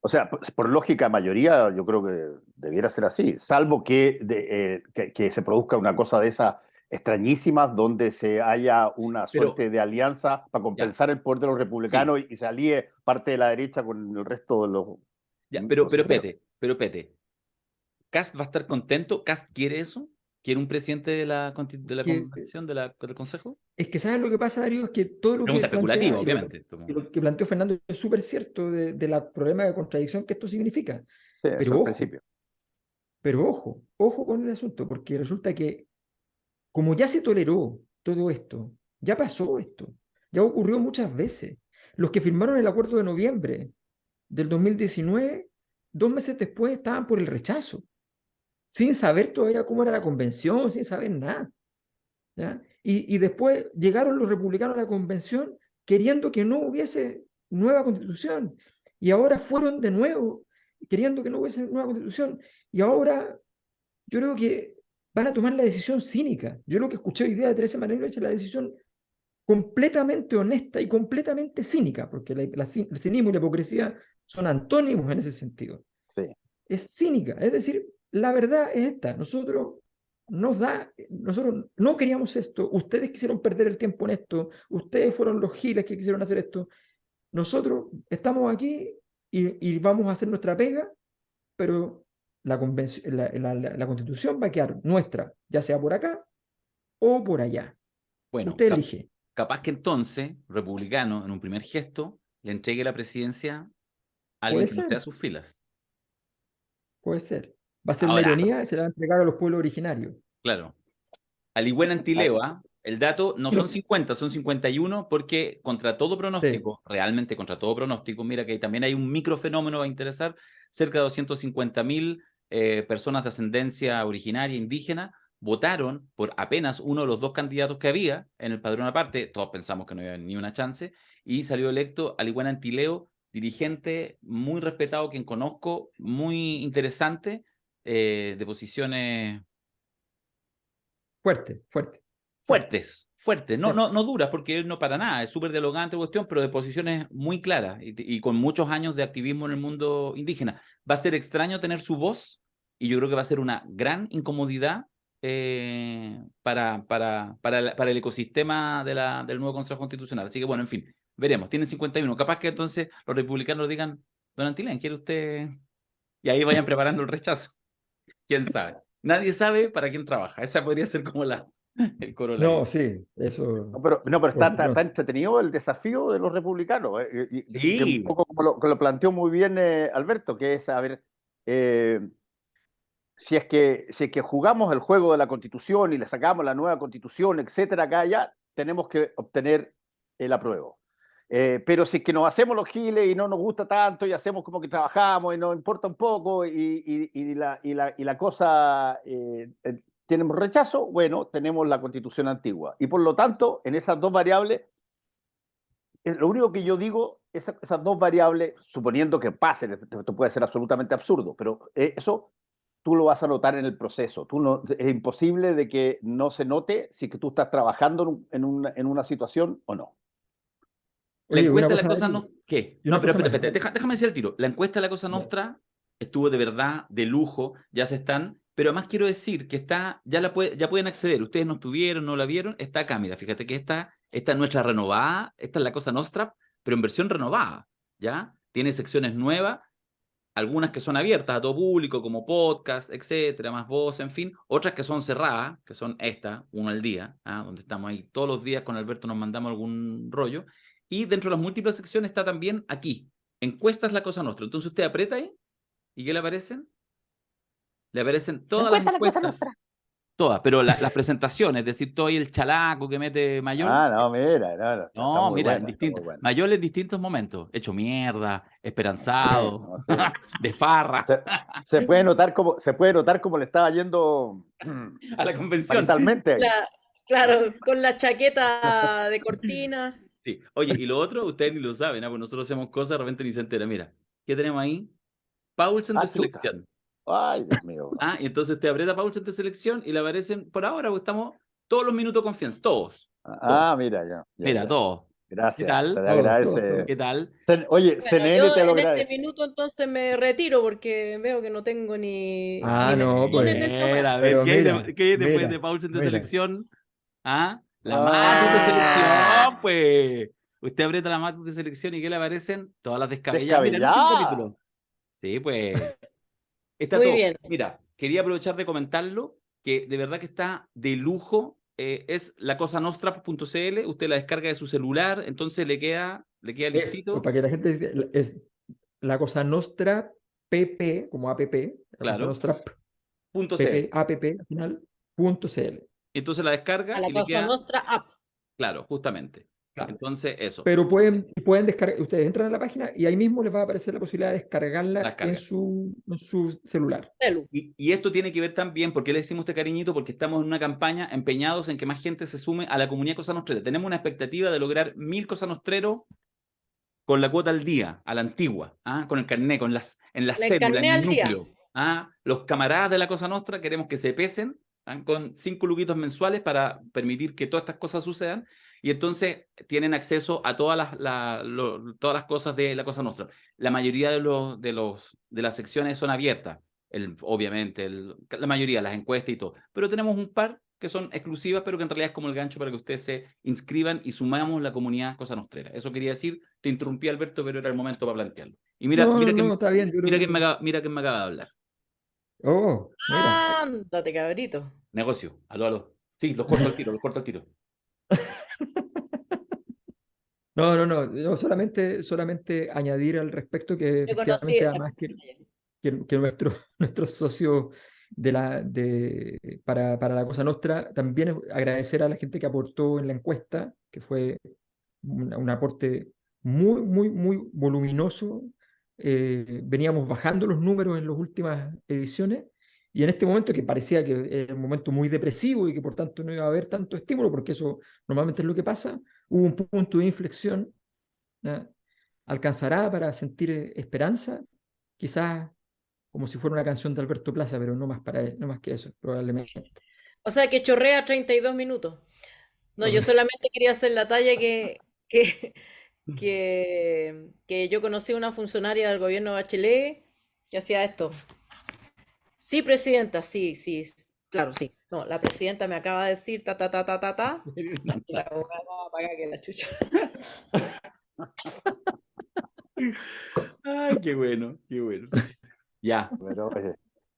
O sea, por lógica mayoría, yo creo que debiera ser así, salvo que se produzca una cosa de esas extrañísimas donde se haya una suerte de alianza para compensar el poder de los republicanos y se alíe parte de la derecha con el resto de los... Ya, pero Pete, ¿Kast va a estar contento? ¿Kast quiere eso? ¿Quiere un presidente de la convención, del consejo? Es que ¿sabes lo que pasa, Darío? Es que todo lo Pregunta que especulativa, plantea, obviamente. y lo que planteó Fernando es súper cierto de la problema de contradicción que esto significa. Sí, eso Pero al ojo, principio. ojo con el asunto, porque resulta que como ya se toleró todo esto, ya pasó esto, ya ocurrió muchas veces. Los que firmaron el acuerdo de noviembre del 2019, 2 meses después estaban por el rechazo, sin saber todavía cómo era la convención, sin saber nada. ¿Ya? Y después llegaron los republicanos a la convención queriendo que no hubiese nueva constitución. Y ahora fueron de nuevo queriendo que no hubiese nueva constitución. Y ahora yo creo que van a tomar la decisión cínica. Yo lo que escuché hoy día de Teresa Manero es la decisión completamente honesta y completamente cínica, porque el cinismo y la hipocresía son antónimos en ese sentido. Sí. Es cínica, es decir, la verdad es esta, nosotros no queríamos esto, ustedes quisieron perder el tiempo en esto, ustedes fueron los giles que quisieron hacer esto, nosotros estamos aquí y vamos a hacer nuestra pega, pero la constitución va a quedar nuestra, ya sea por acá o por allá. Bueno, usted elige. Capaz que entonces, republicano, en un primer gesto, le entregue la presidencia a alguien que no sea sus filas. Puede ser. Va a ser Ahora, una ironía y se la va a entregar a los pueblos originarios. Claro. Aligüen Antileo, el dato no son 50, son 51 porque contra todo pronóstico, realmente contra todo pronóstico, mira que también hay un microfenómeno va a interesar, cerca de 250.000 personas de ascendencia originaria indígena votaron por apenas uno de los 2 candidatos que había en el padrón aparte, todos pensamos que no había ni una chance, y salió electo Aligüen Antileo, dirigente muy respetado, quien conozco, muy interesante, de posiciones... Fuertes, no duras, porque él no para nada, es súper dialogante cuestión, pero de posiciones muy claras y con muchos años de activismo en el mundo indígena. Va a ser extraño tener su voz y yo creo que va a ser una gran incomodidad para el ecosistema del nuevo Consejo Constitucional. Así que bueno, en fin, veremos. Tienen 51. Capaz que entonces los republicanos digan, don Antilén, ¿quiere usted? Y ahí vayan preparando el rechazo. ¿Quién sabe? Nadie sabe para quién trabaja. Esa podría ser como el corolario. No, sí, eso. No, pero está no. entretenido el desafío de los republicanos, que un Sí, poco como lo planteó muy bien Alberto, que es, a ver, si es que jugamos el juego de la Constitución y le sacamos la nueva Constitución, etcétera, acá ya tenemos que obtener el apruebo. Pero si es que nos hacemos los giles y no nos gusta tanto y hacemos como que trabajamos y nos importa un poco y la cosa tenemos rechazo, bueno, tenemos la Constitución antigua. Y por lo tanto, en esas dos variables, lo único que yo digo, esas dos variables, suponiendo que pasen, esto puede ser absolutamente absurdo, pero eso tú lo vas a notar en el proceso. Es imposible de que no se note si que tú estás trabajando en una situación o no. La Oye, una encuesta de la cosa cosa más, no... ¿Qué? y una No, pero cosa más. espérate, déjame decir el tiro. La encuesta de la cosa Ya. nostra estuvo de verdad de lujo, ya se están, pero además quiero decir que está, ya pueden acceder. Ustedes no estuvieron, no la vieron, está acá, mira, fíjate que esta es nuestra renovada, esta es la cosa nostra, pero en versión renovada, ¿ya? Tiene secciones nuevas, algunas que son abiertas a todo público, como podcast, etcétera, más voz, en fin, otras que son cerradas, que son esta, una al día, donde estamos ahí todos los días con Alberto, nos mandamos algún rollo, y dentro de las múltiples secciones está también aquí, encuestas la cosa nostra. Entonces usted aprieta ahí, ¿y qué le aparecen? Le aparecen todas las encuestas, todas, pero las presentaciones, es decir, todo ahí el chalaco que mete Mayol. No, mira, no, está No, muy mira, buena, está muy buena. Mayol en distintos momentos, hecho mierda, esperanzado, No sé. de farra, Se puede notar cómo le estaba yendo a la convención. mentalmente ahí. Claro, con la chaqueta de cortina. Sí. Oye, y lo otro, ustedes ni lo saben, pues nosotros hacemos cosas, de repente ni se entera. Mira, ¿qué tenemos ahí? Paulsen de Chuta. selección. Ay, Dios mío. Y entonces te aprieta Paulsen de selección y le aparecen, por ahora, pues estamos todos los minutos confianza, todos. Mira, ya. Mira, todos. ¿Qué Gracias, tal? se le Todos, agradece. ¿Qué tal? Oye, Bueno, CNN yo te lo en este agradece. minuto entonces me retiro porque veo que no tengo ni Ah, no, mención en pues. esa web. A ver, Pero ¿qué hay, mira, qué hay después mira, de Paulsen de mira. selección? La Matus de selección, pues. Usted aprieta la Matus de selección y ¿qué le aparecen? Todas las descabelladas. Mira, el último Descabellada. capítulo. Sí, pues. Está Muy todo. bien. Mira, quería aprovechar de comentarlo, que de verdad que está de lujo. Es lacosanostrap.cl, usted la descarga de su celular, entonces le queda listito. Para que la gente es la cosa nostra pp, como app, la cosa Claro. nostra .cl. pp, app al final, .cl. Entonces la descarga A la y le Cosa queda, Nostra app. claro, justamente. Claro. Entonces, eso. Pero pueden descargar, ustedes entran a la página y ahí mismo les va a aparecer la posibilidad de descargarla La descarga. en su celular. Y esto tiene que ver también, ¿por qué le decimos este cariñito? Porque estamos en una campaña empeñados en que más gente se sume a la comunidad Cosa Nostrera. Tenemos una expectativa de lograr 1000 Cosa Nostreros con la cuota al día, a la antigua, con el carnet, en la cédula, en el núcleo. Los camaradas de la Cosa Nostra queremos que se pesen con 5 luquitos mensuales para permitir que todas estas cosas sucedan, y entonces tienen acceso a todas las cosas de la Cosa Nostra. La mayoría de las secciones son abiertas, obviamente, la mayoría, las encuestas y todo, pero tenemos un par que son exclusivas, pero que en realidad es como el gancho para que ustedes se inscriban y sumamos la comunidad Cosa Nostrera. Eso quería decir, te interrumpí, Alberto, pero era el momento para plantearlo. Y mira, No, está bien. mira quién me acaba de hablar. Oh, mira. Ándate, cabrito. Negocio, aló. Sí, los corto al tiro. No, solamente añadir al respecto que Yo conocí efectivamente, además que nuestro socio para la Cosa Nostra, también agradecer a la gente que aportó en la encuesta, que fue un aporte muy, muy, muy voluminoso. Veníamos bajando los números en las últimas ediciones y en este momento que parecía que era un momento muy depresivo y que por tanto no iba a haber tanto estímulo, porque eso normalmente es lo que pasa, hubo un punto de inflexión. ¿Ya? ¿Alcanzará para sentir esperanza? Quizás como si fuera una canción de Alberto Plaza, pero no más que eso, probablemente. O sea, que chorrea 32 minutos. No, yo solamente quería hacer la talla que yo conocí a una funcionaria del gobierno de Bachelet que hacía esto. Sí, presidenta, sí, claro, sí. No, la presidenta me acaba de decir ta. Y la abogada va a pagar que la chucha. Ay, qué bueno. Ya. Pero,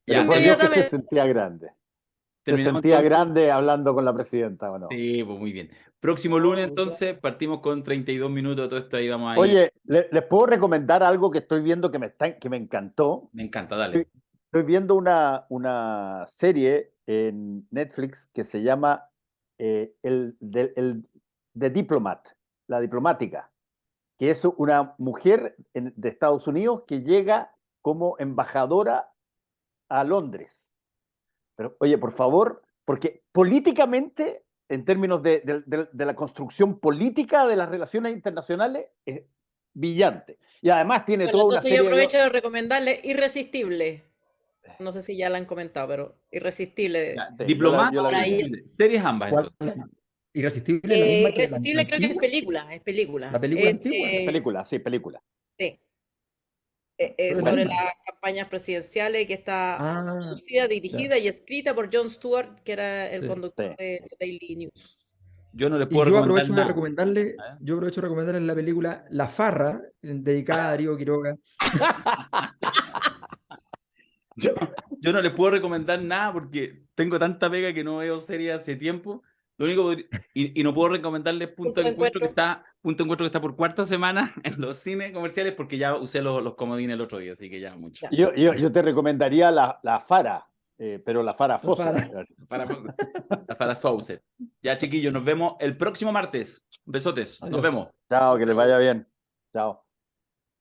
Pero Ya, por Dios que se Inmediatamente. sentía grande. Se terminamos sentía entonces. grande hablando con la presidenta, ¿o no? Sí, pues muy bien. Próximo lunes, entonces, partimos con 32 minutos. Todo esto ahí vamos a ir. Oye, les puedo recomendar algo que estoy viendo que me encantó. Me encanta, dale. Estoy viendo una serie en Netflix que se llama The Diplomat, la diplomática, que es una mujer de Estados Unidos que llega como embajadora a Londres. Pero, oye, por favor, porque políticamente, en términos de la construcción política de las relaciones internacionales, es brillante. Y además tiene Bueno, toda una entonces yo serie aprovecho de... de recomendarle Irresistible. No sé si ya la han comentado, pero Irresistible. Ya, Sí, Diplomata yo la o Por vi. ahí Irresistible. Series ambas, ¿Cuál? entonces. Irresistible es la misma que la Irresistible creo que es antigua. película, es película. La película Es, antigua. Película, sí, película. sí, Pero es la sobre misma. las campañas presidenciales que está Ah, producida, dirigida y escrita por Jon Stewart, que era el Sí. conductor Sí. de Daily News. Yo no les y puedo yo recomendar aprovecho de nada. recomendarle, ¿Eh? yo aprovecho de recomendarles la película La Farra, dedicada a Darío Quiroga. Yo no les puedo recomendar nada porque tengo tanta pega que no veo series hace tiempo. Lo único y no puedo recomendarles Punto de Encuentro que está por cuarta semana en los cines comerciales porque ya usé los comodines el otro día, así que ya mucho. Ya. Yo te recomendaría la Fara, pero la Fara La Fawcett. Farra. La Farrah Fawcett. Ya, chiquillos, nos vemos el próximo martes. Besotes. Nos Adiós. vemos. Chao, que les vaya bien. Chao.